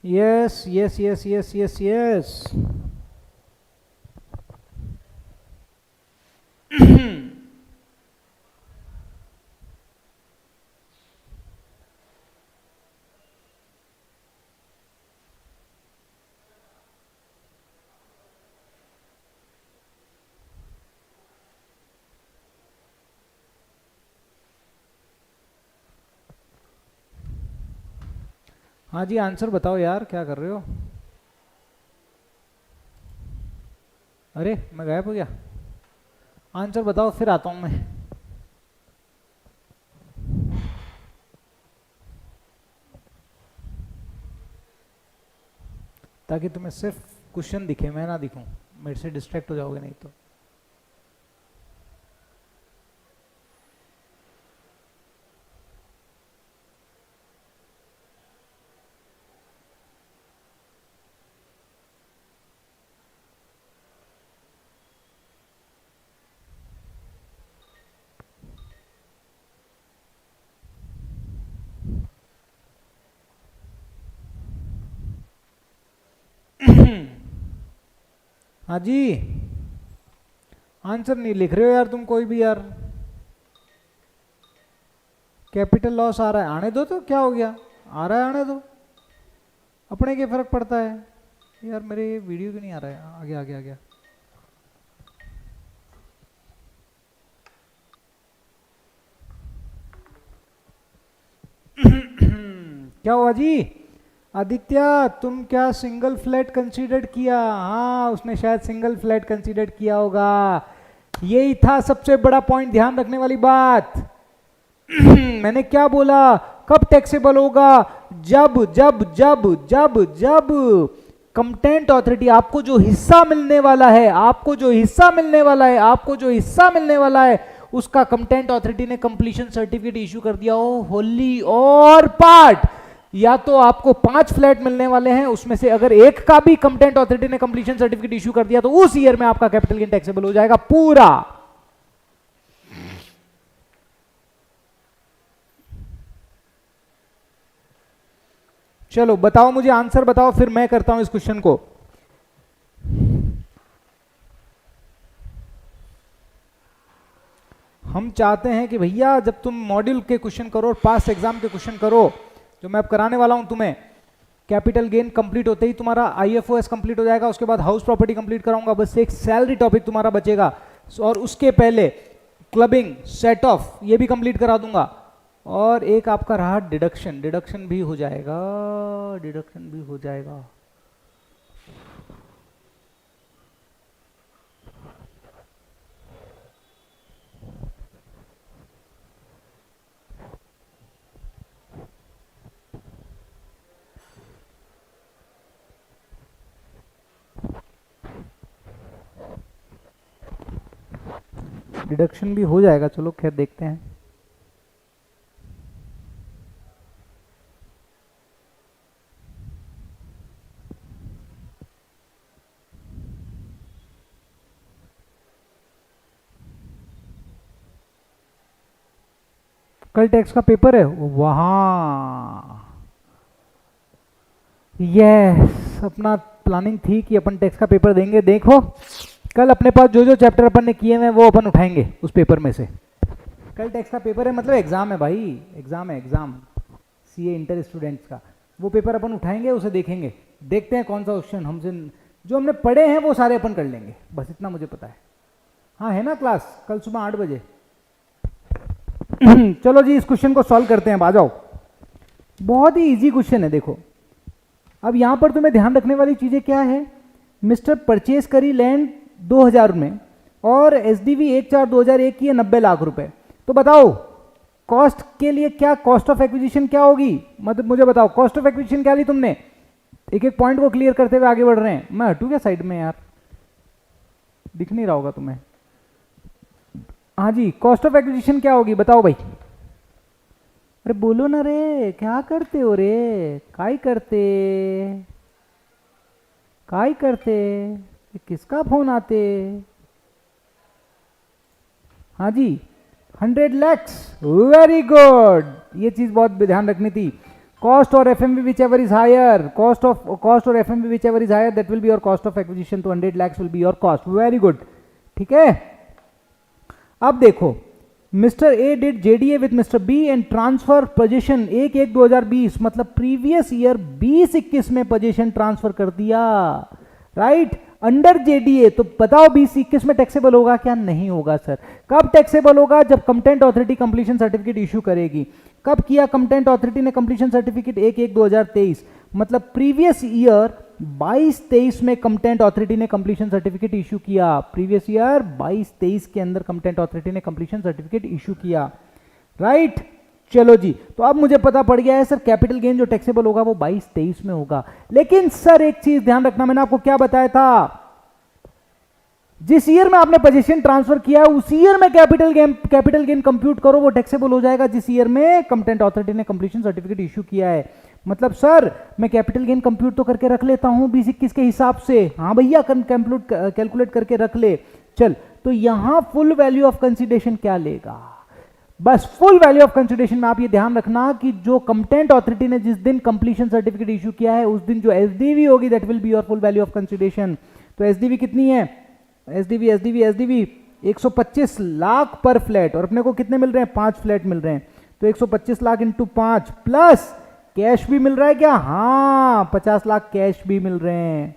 Yes, yes, yes, yes, yes, yes. हाँ जी, आंसर बताओ यार, क्या कर रहे हो? अरे मैं गायब हो गया। आंसर बताओ, फिर आता हूं मैं। ताकि तुम्हें सिर्फ क्वेश्चन दिखे, मैं ना दिखूं, मेरे से डिस्ट्रैक्ट हो जाओगे नहीं तो। हाँ जी, आंसर नहीं लिख रहे हो यार तुम कोई भी यार। कैपिटल लॉस आ रहा है, आने दो तो क्या हो गया, आ रहा है आने दो, अपने क्या फर्क पड़ता है यार। मेरे वीडियो क्यों नहीं आ रहा है? आ गया आ गया आ गया। क्या हुआ जी? आदित्य तुम क्या सिंगल फ्लैट कंसीडर किया? हाँ, उसने शायद सिंगल फ्लैट कंसीडर किया होगा। यही था सबसे बड़ा पॉइंट, ध्यान रखने वाली बात। मैंने क्या बोला, कब टैक्सेबल होगा? जब जब जब जब जब कंटेंट ऑथोरिटी, आपको जो हिस्सा मिलने वाला है, आपको जो हिस्सा मिलने वाला है, आपको जो हिस्सा मिलने वाला है, उसका कंटेंट ऑथोरिटी ने कंप्लीशन सर्टिफिकेट इशू कर दिया हो, होली और पार्ट। या तो आपको 5 फ्लैट मिलने वाले हैं, उसमें से अगर एक का भी कंप्टेंट अथॉरिटी ने कंप्लीशन सर्टिफिकेट इशू कर दिया तो उस ईयर में आपका कैपिटल गेन टैक्सेबल हो जाएगा पूरा। चलो बताओ, मुझे आंसर बताओ, फिर मैं करता हूं इस क्वेश्चन को। हम चाहते हैं कि भैया जब तुम मॉड्यूल के क्वेश्चन करो और पास एग्जाम के क्वेश्चन करो, जो मैं अब कराने वाला हूं तुम्हें, कैपिटल गेन कंप्लीट होते ही तुम्हारा आईएफओएस कंप्लीट हो जाएगा, उसके बाद हाउस प्रॉपर्टी कंप्लीट कराऊंगा, बस एक सैलरी टॉपिक तुम्हारा बचेगा, और उसके पहले क्लबिंग सेट ऑफ ये भी कंप्लीट करा दूंगा, और एक आपका रहा डिडक्शन, डिडक्शन भी हो जाएगा, डिडक्शन भी हो जाएगा। डिडक्शन भी हो जाएगा, चलो खैर देखते हैं। कल टैक्स का पेपर है वहां, यस अपना प्लानिंग थी कि अपन टैक्स का पेपर देंगे। देखो कल अपने पास जो जो चैप्टर अपन ने किए हैं वो अपन उठाएंगे उस पेपर में से। कल टैक्स का पेपर है, मतलब एग्जाम है भाई, एग्जाम है, एग्जाम सीए इंटर स्टूडेंट्स का, वो पेपर अपन उठाएंगे, उसे देखेंगे, देखते हैं कौन सा क्वेश्चन हमसे जो हमने पढ़े हैं वो सारे अपन कर लेंगे, बस इतना मुझे पता है। हाँ है ना क्लास कल सुबह 8 बजे। चलो जी इस क्वेश्चन को सॉल्व करते हैं, आ जाओ। बहुत ही इजी क्वेश्चन है। देखो अब यहां पर तुम्हें ध्यान रखने वाली चीजें क्या है, मिस्टर परचेज करी लैंड 2000 में और एसडीवी 1/4/2001 की है 90 लाख रुपए। तो बताओ कॉस्ट के लिए क्या कॉस्ट ऑफ एक्विजिशन क्या होगी, मतलब मुझे बताओ कॉस्ट ऑफ एक्विजिशन क्या ली तुमने। एक एक पॉइंट को क्लियर करते हुए आगे बढ़ रहे हैं। मैं हटू क्या साइड में यार, दिख नहीं रहा होगा तुम्हें। हाँ जी कॉस्ट ऑफ एक्विजिशन क्या होगी बताओ भाई। अरे बोलो ना रे, क्या करते हो रे, काय करते काय करते, किसका फोन आते। हाँ जी 100 lakhs, वेरी गुड, ये चीज बहुत ध्यान रखनी थी। कॉस्ट और FMV which ever is higher, cost और FMV which ever is higher that will be your cost of acquisition, तो 100 lakhs will be your cost, very good. ठीक है अब देखो mister A did JDA with mister B and transfer position 1/1/2020, मतलब previous year 20-21 में position transfer कर दिया, right under JDA. तो बताओ 20-21 में टैक्सेबल होगा क्या, नहीं होगा सर। कब टैक्सेबल होगा, जब कंप्टेंट अथॉरिटी कंप्लीशन सर्टिफिकेट इशू करेगी। कब किया कंप्टेंट अथॉरिटी ने कंप्लीशन सर्टिफिकेट, 1/1/2023, मतलब प्रीवियस ईयर 22-23 में कंप्टेंट अथॉरिटी ने कंप्लीशन सर्टिफिकेट इशू किया, प्रीवियस ईयर 22-23 के अंदर कंप्टेंट अथॉरिटी ने कंप्लीशन सर्टिफिकेट इशू किया, राइट। चलो जी तो अब मुझे पता पड़ गया है सर कैपिटल गेन जो टैक्सेबल होगा वो 22-23 में होगा। लेकिन सर एक चीज ध्यान रखना, मैंने आपको क्या बताया था, जिस ईयर में आपने पोजीशन ट्रांसफर किया है उस ईयर में कैपिटल गेन कंप्यूट करो, वो टैक्सेबल हो जाएगा जिस ईयर में कंप्टेंट अथॉरिटी ने कंप्लीशन सर्टिफिकेट इशू किया है। मतलब सर मैं कैपिटल गेन कंप्यूट तो करके रख लेता हूं 20-21 के हिसाब से, हाँ भैया कैलकुलेट करके रख ले चल। तो यहां फुल वैल्यू ऑफ कंसीडरेशन क्या लेगा, बस फुल वैल्यू ऑफ कंसीडरेशन में आप ये ध्यान रखना कि जो कंप्टेंट अथॉरिटी ने जिस दिन कंप्लीशन सर्टिफिकेट इशू किया है उस दिन जो एसडीवी होगी that will be your full value of consideration. तो एसडीवी कितनी है, एसडीवी 125 लाख पर फ्लैट, और अपने को कितने मिल रहे हैं, 5 फ्लैट मिल रहे हैं, तो 125 लाख इंटू 5 प्लस कैश भी मिल रहा है क्या, हाँ 50 लाख कैश भी मिल रहे हैं।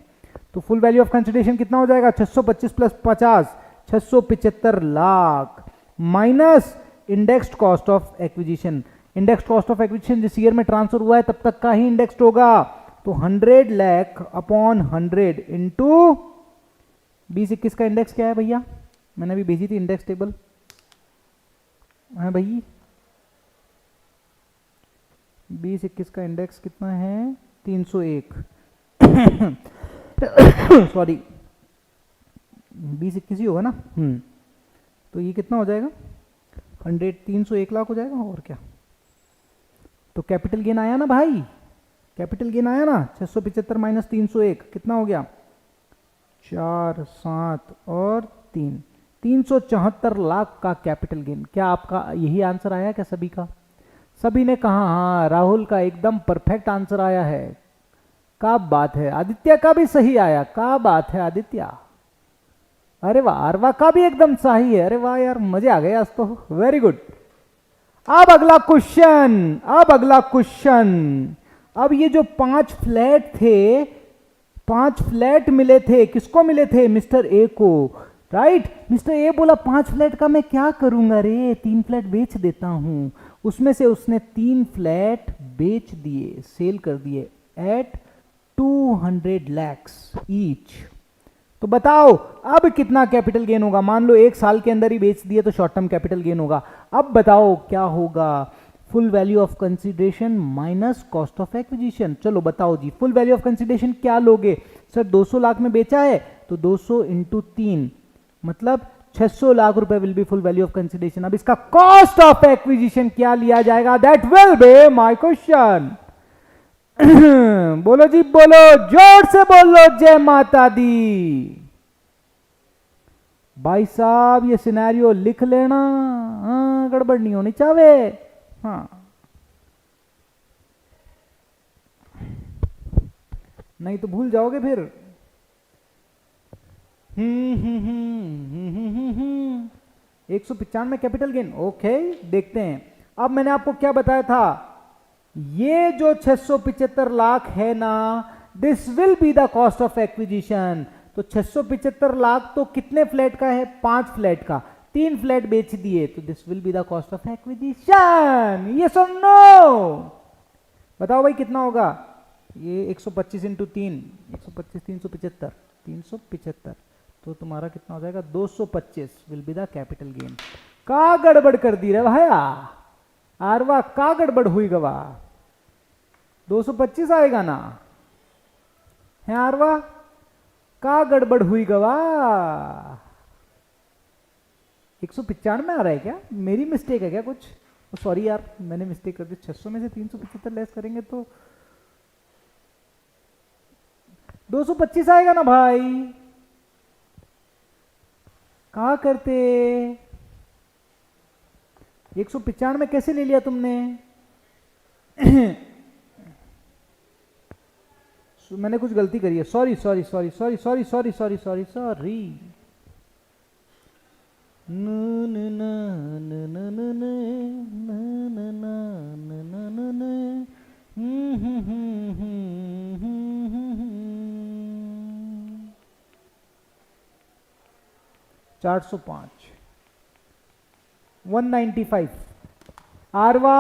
तो फुल वैल्यू ऑफ कंसीडरेशन कितना हो जाएगा, 625 plus 50 675 lakh minus indexed cost of acquisition. Indexed cost of acquisition जिस ईयर में ट्रांसफर हुआ है तब तक का ही इंडेक्स्ड होगा, तो 100 लाख अपॉन 100 इंटू 20-21 का इंडेक्स क्या है भैया, मैंने अभी भेजी थी इंडेक्स टेबल, हाँ भैया 20-21 का इंडेक्स कितना है 301 सॉरी 20-21 ही होगा ना, तो ये कितना हो जाएगा 301 लाख हो जाएगा और क्या। तो कैपिटल गेन आया ना भाई, कैपिटल गेन आया ना, 675 माइनस 301 कितना हो गया, 4, 7 और 3, 374 लाख का कैपिटल गेन। क्या आपका यही आंसर आया क्या सभी का? सभी ने कहा हाँ, राहुल का एकदम परफेक्ट आंसर आया है। क्या बात है, आदित्य का भी सही आया, क्या बात है आदित्य, अरे वाह, अरवा का भी एकदम सही है, अरे वाह यार मजे आ गए आज तो, वेरी गुड। अब अगला क्वेश्चन, अब ये जो 5 फ्लैट थे, 5 फ्लैट मिले थे, किसको मिले थे, मिस्टर ए को, राइट। मिस्टर ए बोला 5 फ्लैट का मैं क्या करूंगा रे, 3 फ्लैट बेच देता हूं। उसमें से उसने 3 फ्लैट बेच दिए, सेल कर दिए एट 200 lakhs ईच। तो बताओ अब कितना कैपिटल गेन होगा। मान लो 1 साल के अंदर ही बेच दिए तो शॉर्ट टर्म कैपिटल गेन होगा। अब बताओ क्या होगा, full value of consideration minus cost of acquisition. चलो बताओ जी, फुल वैल्यू ऑफ कंसीडरेशन क्या लोगे सर, 200 लाख में बेचा है तो 200 इंटू 3 मतलब 600 लाख रुपए will be full value of consideration. अब इसका कॉस्ट ऑफ एक्विजिशन क्या लिया जाएगा, that will be my question. बोलो जी बोलो, जोर से बोलो, जय माता दी। भाई साहब ये सिनेरियो लिख लेना, हाँ गड़बड़ नहीं होनी चाहिए, हाँ नहीं तो भूल जाओगे फिर। 195 कैपिटल गेन, ओके देखते हैं। अब मैंने आपको क्या बताया था, ये जो 675 लाख है ना, this will be the cost of acquisition. तो 675 लाख तो कितने फ्लैट का है, 5 फ्लैट का, 3 फ्लैट बेच दिए तो this will be the cost of acquisition. Yes और नो, बताओ भाई कितना होगा, ये 125 इंटू 3, 125 375, 375 तो तुम्हारा कितना हो जाएगा, 225 will be the capital gain. का गड़बड़ कर दी रे भाया, आरवा का गड़बड़ हुई गवा, 225 आएगा ना है आरवा, का गड़बड़ हुई गवा, 195 आ रहा है क्या, मेरी मिस्टेक है क्या कुछ, सॉरी यार मैंने मिस्टेक कर दी। 600 में से 375 लेस करेंगे तो 225 आएगा ना भाई, कहा करते, 195 कैसे ले लिया तुमने? मैंने कुछ गलती करी है, sorry sorry sorry sorry sorry sorry sorry sorry sorry. $405, 195। Aarva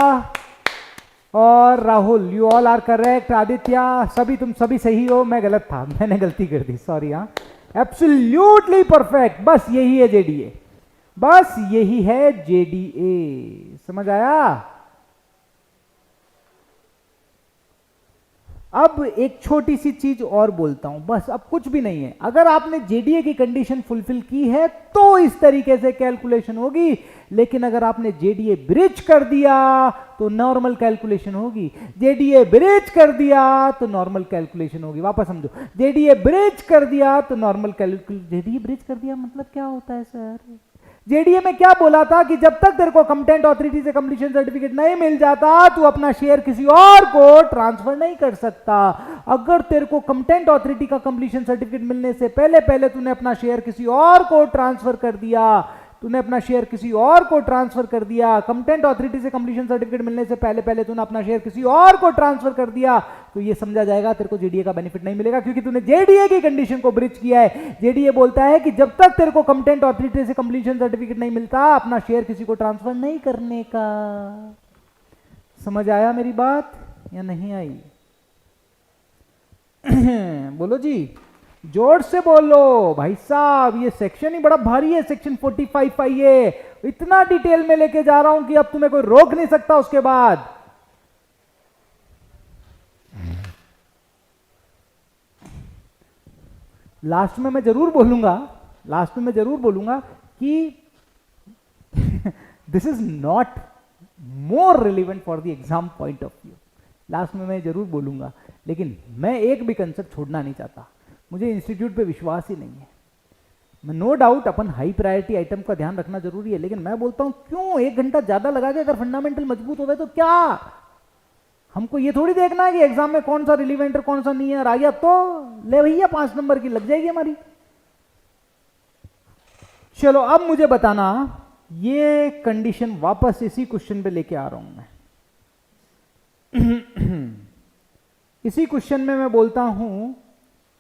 और Rahul you all are correct, Aditya सभी, तुम सभी सही हो, मैं गलत था, मैंने गलती कर दी, सॉरी। हाँ एब्सोल्युटली परफेक्ट, बस यही है जेडीए, बस यही है जेडीए, समझ आया। अब एक छोटी सी चीज और बोलता हूं, बस अब कुछ भी नहीं है। अगर आपने जेडीए की कंडीशन फुलफिल की है तो इस तरीके से कैलकुलेशन होगी, लेकिन अगर आपने जेडीए ब्रिज कर दिया तो नॉर्मल कैलकुलेशन होगी, जेडीए ब्रिज कर दिया तो नॉर्मल कैलकुलेशन होगी। वापस समझो, जेडीए ब्रिज कर दिया तो नॉर्मल कैलकुलेशन, जेडीए ब्रिज कर दिया मतलब क्या होता है सर, जेडीए में क्या बोला था कि जब तक तेरे को कंप्टेंट अथॉरिटी से कंप्लीशन सर्टिफिकेट नहीं मिल जाता तू अपना शेयर किसी और को ट्रांसफर नहीं कर सकता। अगर तेरे को कंप्टेंट अथॉरिटी का कंप्लीशन सर्टिफिकेट मिलने से पहले पहले तूने अपना शेयर किसी और को ट्रांसफर कर दिया, तूने अपना शेयर किसी और को ट्रांसफर कर दिया, कंप्टेंट अथॉरिटी से कंप्लीशन सर्टिफिकेट मिलने से पहले पहले तूने अपना शेयर किसी और को ट्रांसफर कर दिया, तो ये समझा जाएगा तेरे को जेडीए का बेनिफिट नहीं मिलेगा, क्योंकि तूने जेडीए की कंडीशन को ब्रिज किया है। जेडीए बोलता है कि जब तक तेरे को कंप्टेंट अथॉरिटी से कंप्लीशन सर्टिफिकेट नहीं मिलता अपना शेयर किसी को ट्रांसफर नहीं करने का। समझ आया मेरी बात या नहीं आई? बोलो जी, जोर से बोलो भाई साहब, ये सेक्शन ही बड़ा भारी है, सेक्शन 45 ये इतना डिटेल में लेके जा रहा हूं कि अब तुम्हें कोई रोक नहीं सकता। उसके बाद लास्ट में मैं जरूर बोलूंगा कि this is not more relevant for the exam point of view, last में मैं जरूर बोलूँगा, लेकिन मैं एक भी कंसेप्ट छोड़ना नहीं चाहता, मुझे इंस्टीट्यूट पे विश्वास ही नहीं है। मैं नो डाउट अपन हाई प्रायोरिटी आइटम का ध्यान रखना जरूरी है, लेकिन मैं बोलता हूँ क्यों 1 घंटा ज़्यादा लगा के अगर फंडामेंटल मजबूत हो गए तो क्या, हमको ये थोड़ी देखना है कि एग्जाम में कौन सा रिलीवेंट है कौन सा नहीं है, आ गया तो ले भैया 5 नंबर की लग जाएगी हमारी। चलो अब मुझे बताना, ये कंडीशन वापस इसी क्वेश्चन पे लेके आ रहा हूं मैं। इसी क्वेश्चन में मैं बोलता हूं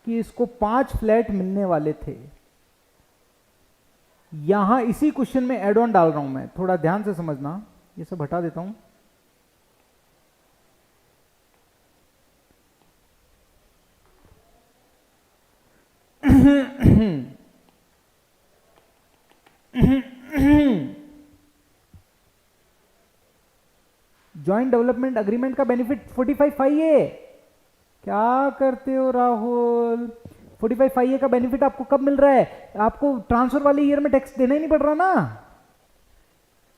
कि इसको 5 फ्लैट मिलने वाले थे, यहां इसी क्वेश्चन में एड ऑन डाल रहा हूं मैं, थोड़ा ध्यान से समझना, ये सब हटा देता हूं। जॉइंट डेवलपमेंट अग्रीमेंट का बेनिफिट 45(5)(a), क्या करते हो राहुल, 45(5)(a) का बेनिफिट आपको कब मिल रहा है, आपको ट्रांसफर वाले ईयर में टैक्स देना ही नहीं पड़ रहा ना।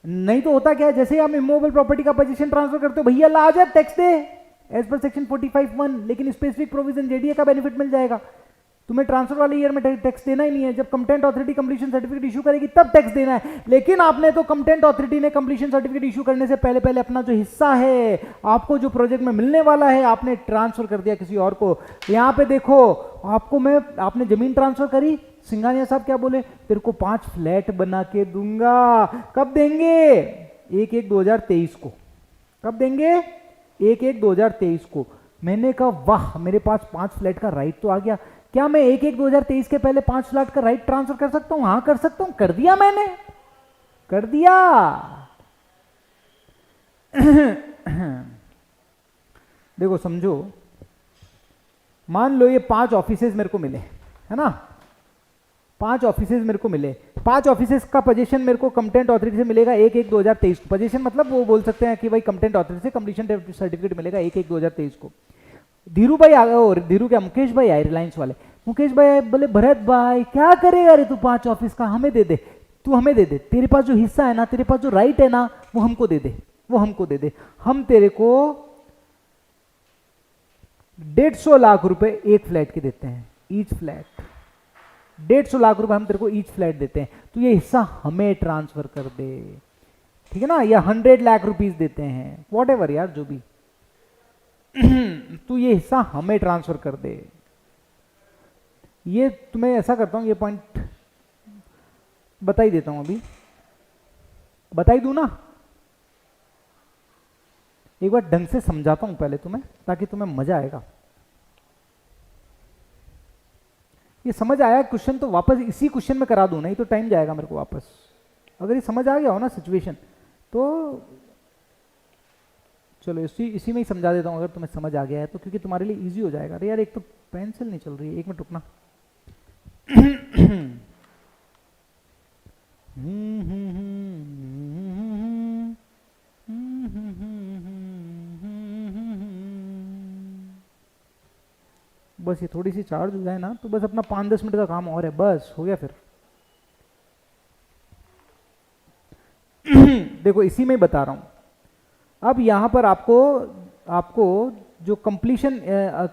नहीं तो होता क्या है, जैसे आप इमूवेबल प्रॉपर्टी का पोजीशन ट्रांसफर करते हो, भैया ला जा टैक्स दे एज पर सेक्शन 45(1), लेकिन स्पेसिफिक प्रोविजन जेडीए का बेनिफिट मिल जाएगा, तुम्हें ट्रांसफर वाले ईयर में टैक्स देना ही नहीं है। जब कंप्टेंट अथॉरिटी कंप्लीशन सर्टिफिकेट इशू करेगी तब टैक्स देना है, लेकिन आपने तो कंप्टेंट अथॉरिटी ने कंप्लीशन सर्टिफिकेट इशू करने से पहले पहले अपना जो हिस्सा है, आपको जो प्रोजेक्ट में मिलने वाला है, आपने ट्रांसफर कर दिया किसी और को। यहां पे देखो, आपने जमीन ट्रांसफर करी, सिंघानिया साहब क्या बोले, तेरे को 5 फ्लैट बना के दूंगा। कब देंगे, 1/1/2023 को। कब देंगे, 1/1/2023 को। मैंने कहा वाह, मेरे पास 5 फ्लैट का राइट तो आ गया, क्या मैं 1/1/2023 के पहले 5 फ्लैट का राइट ट्रांसफर कर सकता हूं? हाँ कर सकता हूं, कर दिया मैंने, कर दिया। देखो समझो, मान लो ये 5 ऑफिसेज मेरे को मिले, है ना, 5 ऑफिसेज मेरे को मिले, 5 ऑफिसेज का पोजीशन मेरे को कंप्टेंट अथॉरिटी से मिलेगा 1/1/2023 को। पोजीशन मतलब वो बोल सकते हैं कि भाई कंप्टेंट अथॉरिटी से कंप्लीशन सर्टिफिकेट मिलेगा 1/1/2023 को। धीरू भाई आ गए, और धीरू क्या, मुकेश भाई आए रिलायंस वाले। मुकेश भाई बोले भरत भाई क्या करेगा रे तू 5 ऑफिस का, हमें दे दे, तू हमें दे दे, तेरे पास जो हिस्सा है ना, तेरे पास जो राइट है ना, वो हमको दे दे, वो हमको दे दे। हम तेरे को 150 लाख रुपए एक फ्लैट के देते हैं, ईच फ्लैट 150 लाख रुपए हम तेरे को ईच फ्लैट देते हैं, तो ये हिस्सा हमें ट्रांसफर कर दे, ठीक है ना, या 100 लाख रुपीस देते हैं, वॉट एवर यार जो भी, तू ये हिस्सा हमें ट्रांसफर कर दे। ये तुम्हें ऐसा करता हूं, ये पॉइंट बता ही देता हूं, अभी बता ही दूं ना, एक बार ढंग से समझाता हूं पहले तुम्हें, ताकि तुम्हें मजा आएगा। ये समझ आया क्वेश्चन तो वापस इसी क्वेश्चन में करा दूं, नहीं तो टाइम जाएगा मेरे को वापस। अगर ये समझ आ गया हो ना सिचुएशन, तो चलो इसी में ही समझा देता हूं, अगर तुम्हें समझ आ गया है तो, क्योंकि तुम्हारे लिए इजी हो जाएगा। अरे यार एक तो पेंसिल नहीं चल रही है, 1 मिनट रुकना। बस ये थोड़ी सी चार्ज हो जाए ना, तो बस अपना 5-10 मिनट का काम और है, बस हो गया फिर। देखो इसी में बता रहा हूं, अब यहां पर आपको जो कंप्लीशन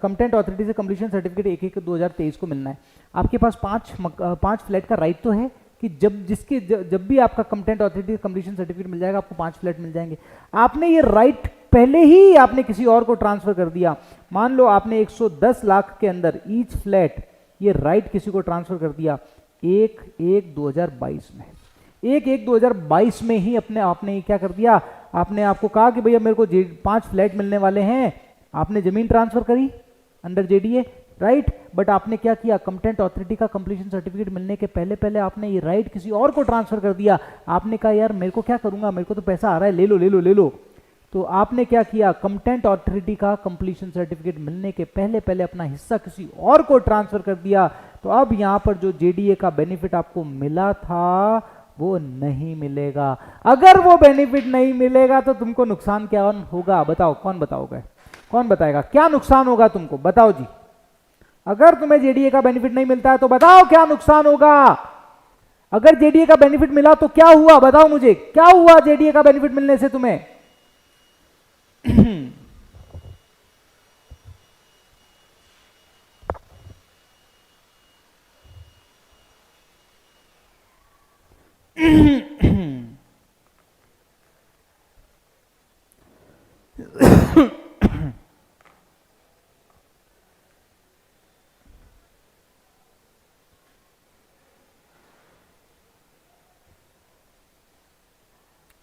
कंप्टेंट अथॉरिटी से कंप्लीशन सर्टिफिकेट 1/1/2023 को मिलना है। आपके पास 5 फ्लैट का राइट तो है कि जब भी आपका कंप्टेंट अथॉरिटी कंप्लीशन सर्टिफिकेट मिल जाएगा, आपको 5 फ्लैट मिल जाएंगे। आपने ये राइट पहले ही आपने किसी और को ट्रांसफर कर दिया। मान लो आपने 110 लाख के अंदर ईच फ्लैट ये राइट किसी को ट्रांसफर कर दिया 1/1/2022 में। 1/1/2022 में ही आपने क्या कर दिया, आपने आपको कहा कि भैया मेरे को 5 फ्लैट मिलने वाले हैं, आपने जमीन ट्रांसफर करी अंडर जेडीए, राइट। बट आपने क्या किया, कंप्टेंट अथॉरिटी का कंप्लीशन सर्टिफिकेट मिलने के पहले पहले आपने ये राइट किसी और को ट्रांसफर कर दिया। आपने कहा यार मेरे को क्या करूंगा, मेरे को तो पैसा आ रहा है, ले लो ले लो ले लो। तो आपने क्या किया, कंप्टेंट अथॉरिटी का कंप्लीशन सर्टिफिकेट मिलने के पहले पहले अपना हिस्सा किसी और को ट्रांसफर कर दिया। तो अब यहां पर जो जेडीए का बेनिफिट आपको मिला था वो नहीं मिलेगा। अगर वो बेनिफिट नहीं मिलेगा तो तुमको नुकसान क्या होगा, बताओ, कौन बताओगे, कौन बताएगा क्या नुकसान होगा तुमको, बताओ जी। अगर तुम्हें जेडीए का बेनिफिट नहीं मिलता है तो बताओ क्या नुकसान होगा। अगर जेडीए का बेनिफिट मिला तो क्या हुआ, बताओ मुझे, क्या हुआ जेडीए का बेनिफिट मिलने से तुम्हें?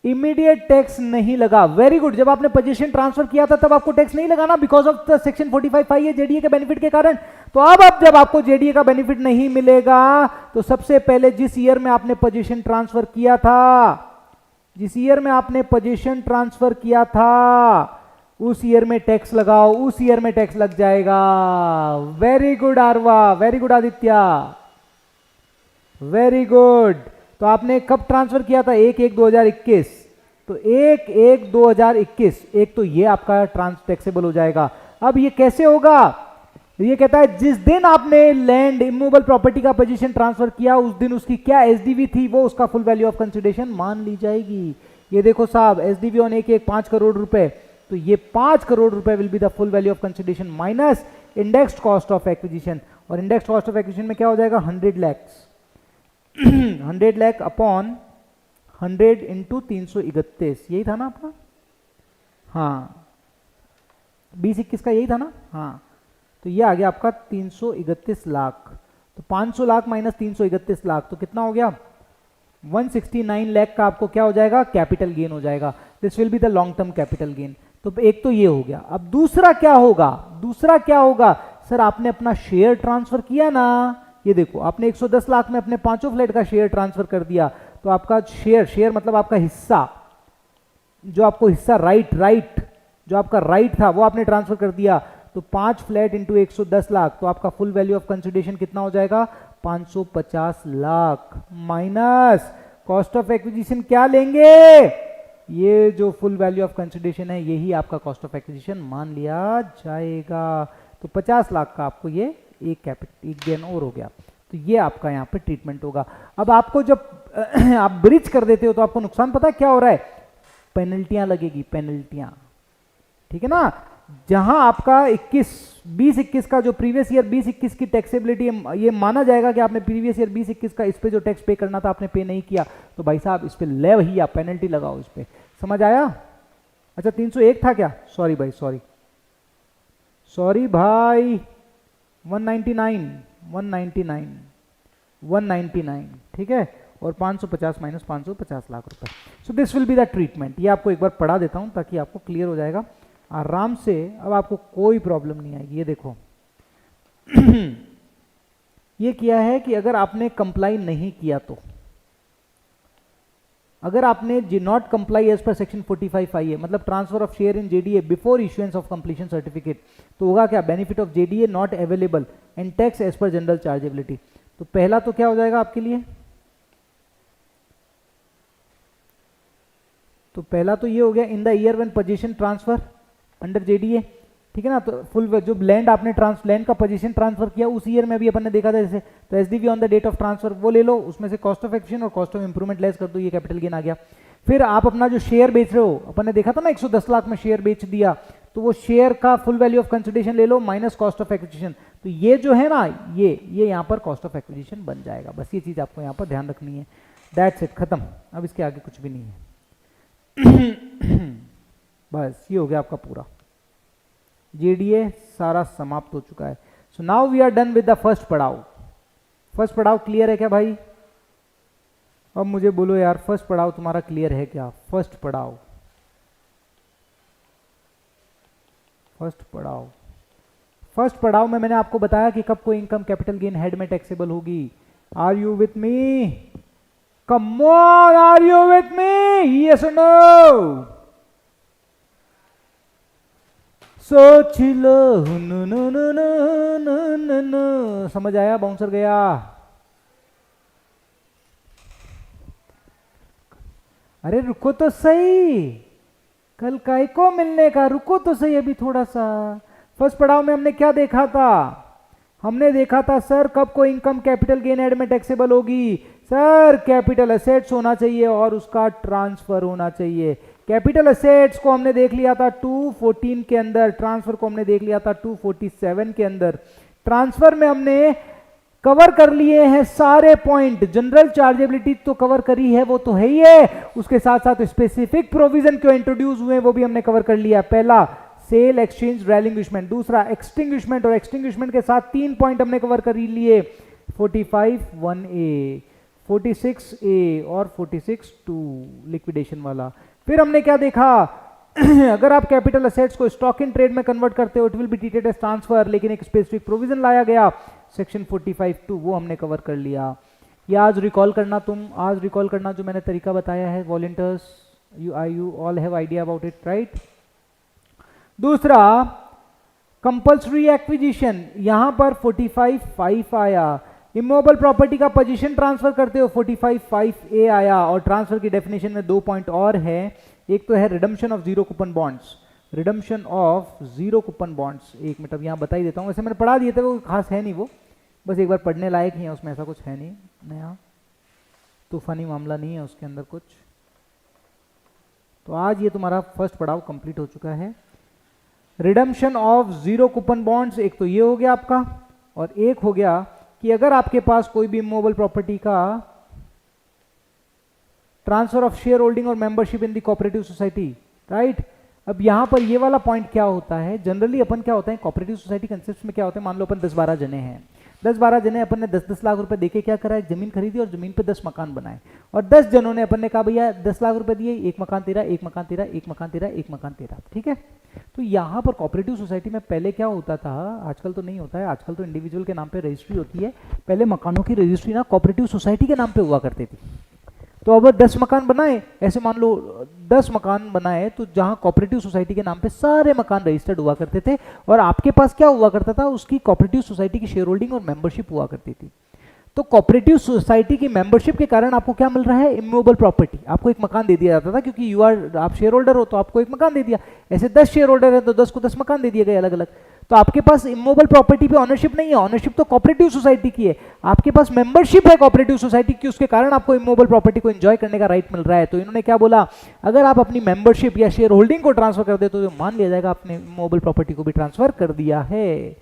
इमीडिएट टैक्स नहीं लगा, वेरी गुड। जब आपने पोजीशन ट्रांसफर किया था तब आपको टैक्स नहीं लगाना बिकॉज ऑफ द सेक्शन 45 है जेडीए के बेनिफिट के कारण। तो अब जब आपको जेडीए का बेनिफिट नहीं मिलेगा तो सबसे पहले जिस ईयर में आपने पोजीशन ट्रांसफर किया था, जिस ईयर में आपने पोजीशन ट्रांसफर किया था उस ईयर में टैक्स लगाओ, उस ईयर में टैक्स लग जाएगा। Very good Aarva, very good Aditya, very good. तो आपने कब ट्रांसफर किया था? 1/1/2021। तो 1/1/2021 एक तो ये आपका टैक्सेबल हो जाएगा। अब ये कैसे होगा? ये कहता है जिस दिन आपने लैंड इमूवेबल प्रॉपर्टी का पोजीशन ट्रांसफर किया उस दिन उसकी क्या एसडीवी थी वो उसका फुल वैल्यू ऑफ कंसिडरेशन मान ली जाएगी। ये देखो साहब, एसडीवी ऑन 1/1 5 करोड़ रुपए, तो ये 5 करोड़ रुपए will be the full value of consideration minus indexed cost of acquisition. और इंडेक्स्ड कॉस्ट ऑफ एक्विजिशन में क्या हो जाएगा? 100 लाख 100 लाख अपॉन 100 इंटू 331, यही था ना अपना? हाँ, 20-21 का यही था ना? हाँ, तो ये आ गया आपका 331 लाख। तो 500 लाख माइनस 331 लाख तो कितना हो गया? 169 लाख का आपको क्या हो जाएगा? कैपिटल गेन हो जाएगा। This will be the long term capital gain. तो एक तो ये हो गया। अब दूसरा क्या होगा? दूसरा क्या होगा? सर आपने अपना शेयर ट्रांसफर किया ना, ये देखो आपने 110 लाख में अपने 5 फ्लैट का शेयर ट्रांसफर कर दिया, तो आपका शेयर मतलब आपका हिस्सा, जो आपको हिस्सा राइट जो आपका राइट था वो आपने ट्रांसफर कर दिया। तो 5 फ्लैट इंटू 110 लाख, तो आपका फुल वैल्यू ऑफ कंसिडरेशन कितना हो जाएगा? 550 lakh minus cost of acquisition क्या लेंगे? ये जो फुल वैल्यू ऑफ कंसिडरेशन है यही आपका कॉस्ट ऑफ एक्विजिशन मान लिया जाएगा। तो 50 लाख का आपको ये एक गेन और हो गया। तो ये आपका यहाँ पे ट्रीटमेंट होगा। अब आपको जब आप ब्रिज कर देते हो तो आपको नुकसान पता है क्या हो रहा है? पेनल्टियां लगेगी, पेनल्टियां, ठीक है ना? जहां आपका 20-21 का जो प्रीवियस ईयर 20-21 की टैक्सेबिलिटी ये माना जाएगा कि आपने प्रीवियस ईयर 20-21 का इस पे जो टैक्स पे करना था आपने पे नहीं किया, तो भाई साहब इस पे ले वही आप पेनल्टी लगाओ इस पे। समझ आया? अच्छा 301 था क्या? सॉरी भाई, सॉरी भाई, 199, ठीक है। और 550 माइनस 550 लाख रुपए। So this will be the treatment. ये आपको एक बार पढ़ा देता हूं ताकि आपको क्लियर हो जाएगा आराम से। अब आपको कोई प्रॉब्लम नहीं आएगी। ये देखो ये किया है कि अगर आपने कंप्लाई नहीं किया तो, अगर आपने जी not comply as per section 45 आई है, मतलब transfer of share in JDA before issuance of completion certificate, तो होगा क्या? Benefit of JDA not available and tax as per general chargeability. तो पहला तो क्या हो जाएगा आपके लिए? तो पहला तो ये हो गया in the year when position transfer under JDA, ठीक है ना? तो फुल जो लैंड आपने लैंड का पोजीशन ट्रांसफर किया उस ईयर में भी अपन ने देखा था जैसे, तो SDV on the date of transfer वो ले लो, उसमें से कॉस्ट ऑफ एक्विजिशन और कॉस्ट ऑफ इंप्रूवमेंट लेस कर दो, ये कैपिटल गेन आ गया। फिर आप अपना जो शेयर बेच रहे हो, अपन ने देखा था ना 110 लाख में शेयर बेच दिया, तो वो शेयर का फुल वैल्यू ऑफ कंसिडरेशन ले लो माइनस कॉस्ट ऑफ एक्विजिशन। तो ये जो है ना ये यहाँ पर कॉस्ट ऑफ एक्विजिशन बन जाएगा। बस ये चीज आपको यहाँ पर ध्यान रखनी है। दैट्स इट, खत्म। अब इसके आगे कुछ भी नहीं है। बस ये हो गया आपका पूरा जेडीए सारा समाप्त हो चुका है। So now we are done with the first पड़ाव। फर्स्ट पड़ाव क्लियर है क्या भाई? अब मुझे बोलो यार, फर्स्ट पड़ाव तुम्हारा क्लियर है क्या? फर्स्ट पड़ाव फर्स्ट पड़ाव में मैंने आपको बताया कि कब कोई इनकम कैपिटल गेन हेड में टैक्सेबल होगी। Are you with me? Come on, are you with me? Yes और नो? सोच लो नो। समझ आया? बाउंसर गया। अरे रुको तो सही, कल काय को मिलने का, रुको तो सही अभी थोड़ा सा। फर्स्ट पड़ाव में हमने क्या देखा था? हमने देखा था सर कब को इनकम कैपिटल गेन एड में टैक्सेबल होगी? सर कैपिटल एसेट्स होना चाहिए और उसका ट्रांसफर होना चाहिए। कैपिटल एसेट्स को हमने देख लिया था 214 के अंदर, ट्रांसफर को हमने देख लिया था 247 के अंदर। ट्रांसफर में हमने कवर कर लिए हैं सारे पॉइंट। जनरल चार्जेबिलिटी तो कवर करी है, वो तो है ही है, उसके साथ साथ स्पेसिफिक प्रोविजन क्यों इंट्रोड्यूस हुए वो भी हमने कवर कर लिया। पहला सेल एक्सचेंज रेलिंग्विशमेंट, दूसरा एक्सटिंग्विशमेंट, और एक्सटिंग्विशमेंट के साथ 3 पॉइंट हमने कवर कर लिए, 45(1)(a), 46(a) और 46(2) लिक्विडेशन वाला। फिर हमने क्या देखा, अगर आप कैपिटल असेट्स को स्टॉक इन ट्रेड में कन्वर्ट करते हो it will be treated as transfer, लेकिन एक स्पेसिफिक प्रोविजन लाया गया सेक्शन 45(2), वो हमने कवर कर लिया। ये आज रिकॉल करना, आज रिकॉल करना जो मैंने तरीका बताया है volunteers, you all have idea about it, right. दूसरा कंपल्सरी एक्विजिशन, यहां पर 45(5) आया। इमूवेबल प्रॉपर्टी का पोजीशन ट्रांसफर करते हो 45(5)(a) आया। और ट्रांसफर की डेफिनेशन में 2 पॉइंट और है, एक तो है redemption of zero coupon bonds, redemption of zero coupon bonds. एक मिनट अब यहाँ बता ही देता हूँ, वैसे मैंने पढ़ा दिए थे, वो खास है नहीं, वो बस एक बार पढ़ने लायक ही है, उसमें ऐसा कुछ है नहीं नया, तूफानी मामला नहीं है उसके अंदर कुछ। तो आज ये तुम्हारा फर्स्ट पड़ाव कंप्लीट हो चुका है। Redemption of zero coupon bonds, एक तो ये हो गया आपका, और एक हो गया कि अगर आपके पास कोई भी इमूवेबल प्रॉपर्टी का ट्रांसफर ऑफ शेयर होल्डिंग और membership in the cooperative society, right. अब यहां पर ये वाला पॉइंट क्या होता है, जनरली अपन क्या होता है कोऑपरेटिव सोसाइटी कंसेप्ट में क्या होता है, मान लो अपन 10-12 जने हैं, 10-12 जने अपन ने 10-10 लाख रुपए देके क्या करा, एक जमीन खरीदी और जमीन पे 10 मकान बनाए, और 10 जनों ने अपन ने कहा भैया 10 लाख रुपए दिए, एक मकान तेरा, एक मकान तेरा, एक मकान तेरा, एक मकान तेरा, ठीक है। तो यहाँ पर कोऑपरेटिव सोसाइटी में पहले क्या होता था, आजकल तो नहीं होता है, आजकल तो इंडिविजुअल के नाम पे रजिस्ट्री होती है, पहले मकानों की रजिस्ट्री ना कोऑपरेटिव सोसाइटी के नाम पे हुआ करती थी। तो अब 10 मकान बनाए, ऐसे मान लो 10 मकान बनाए, तो जहां कोऑपरेटिव सोसाइटी के नाम पे सारे मकान रजिस्टर्ड हुआ करते थे, और आपके पास क्या हुआ करता था, उसकी कोऑपरेटिव सोसाइटी की शेयर होल्डिंग और मेंबरशिप हुआ करती थी। तो कोऑपरेटिव सोसाइटी की मेंबरशिप के कारण आपको क्या मिल रहा है, इमूवेबल प्रॉपर्टी, आपको एक मकान दे दिया जाता था, क्योंकि आप शेयर होल्डर हो तो आपको एक मकान दे दिया। ऐसे 10 शेयर होल्डर है तो 10 को 10 मकान दे दिए गए अलग अलग। तो आपके पास इमूवेबल प्रॉपर्टी पे ऑनरशिप नहीं है, ऑनरशिप तो कोऑपरेटिव सोसाइटी की है, आपके पास मेंबरशिप है कोऑपरेटिव सोसाइटी की, उसके कारण आपको इमूवेबल प्रॉपर्टी को एंजॉय करने का राइट मिल रहा है। तो इन्होंने क्या बोला, अगर आप अपनी मेंबरशिप या शेयर होल्डिंग को ट्रांसफर कर दे तो मान लिया जाएगा आपने इमूवेबल प्रॉपर्टी को भी ट्रांसफर कर दिया है।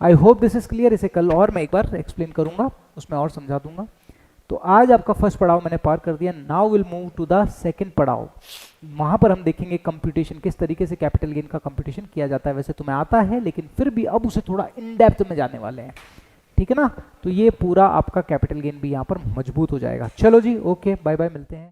आई होप दिस इज क्लियर। इसे कल और मैं एक बार एक्सप्लेन करूंगा, उसमें और समझा दूंगा। तो आज आपका फर्स्ट पड़ाव मैंने पार कर दिया। Now will move to the second पड़ाव। वहां पर हम देखेंगे कंप्यूटेशन, किस तरीके से कैपिटल गेन का कंप्यूटेशन किया जाता है। वैसे तुम्हें आता है, लेकिन फिर भी अब उसे थोड़ा इन डेप्थ में जाने वाले हैं, ठीक है ना। तो ये पूरा आपका कैपिटल गेन भी यहाँ पर मजबूत हो जाएगा। चलो जी, ओके, बाय बाय, मिलते हैं।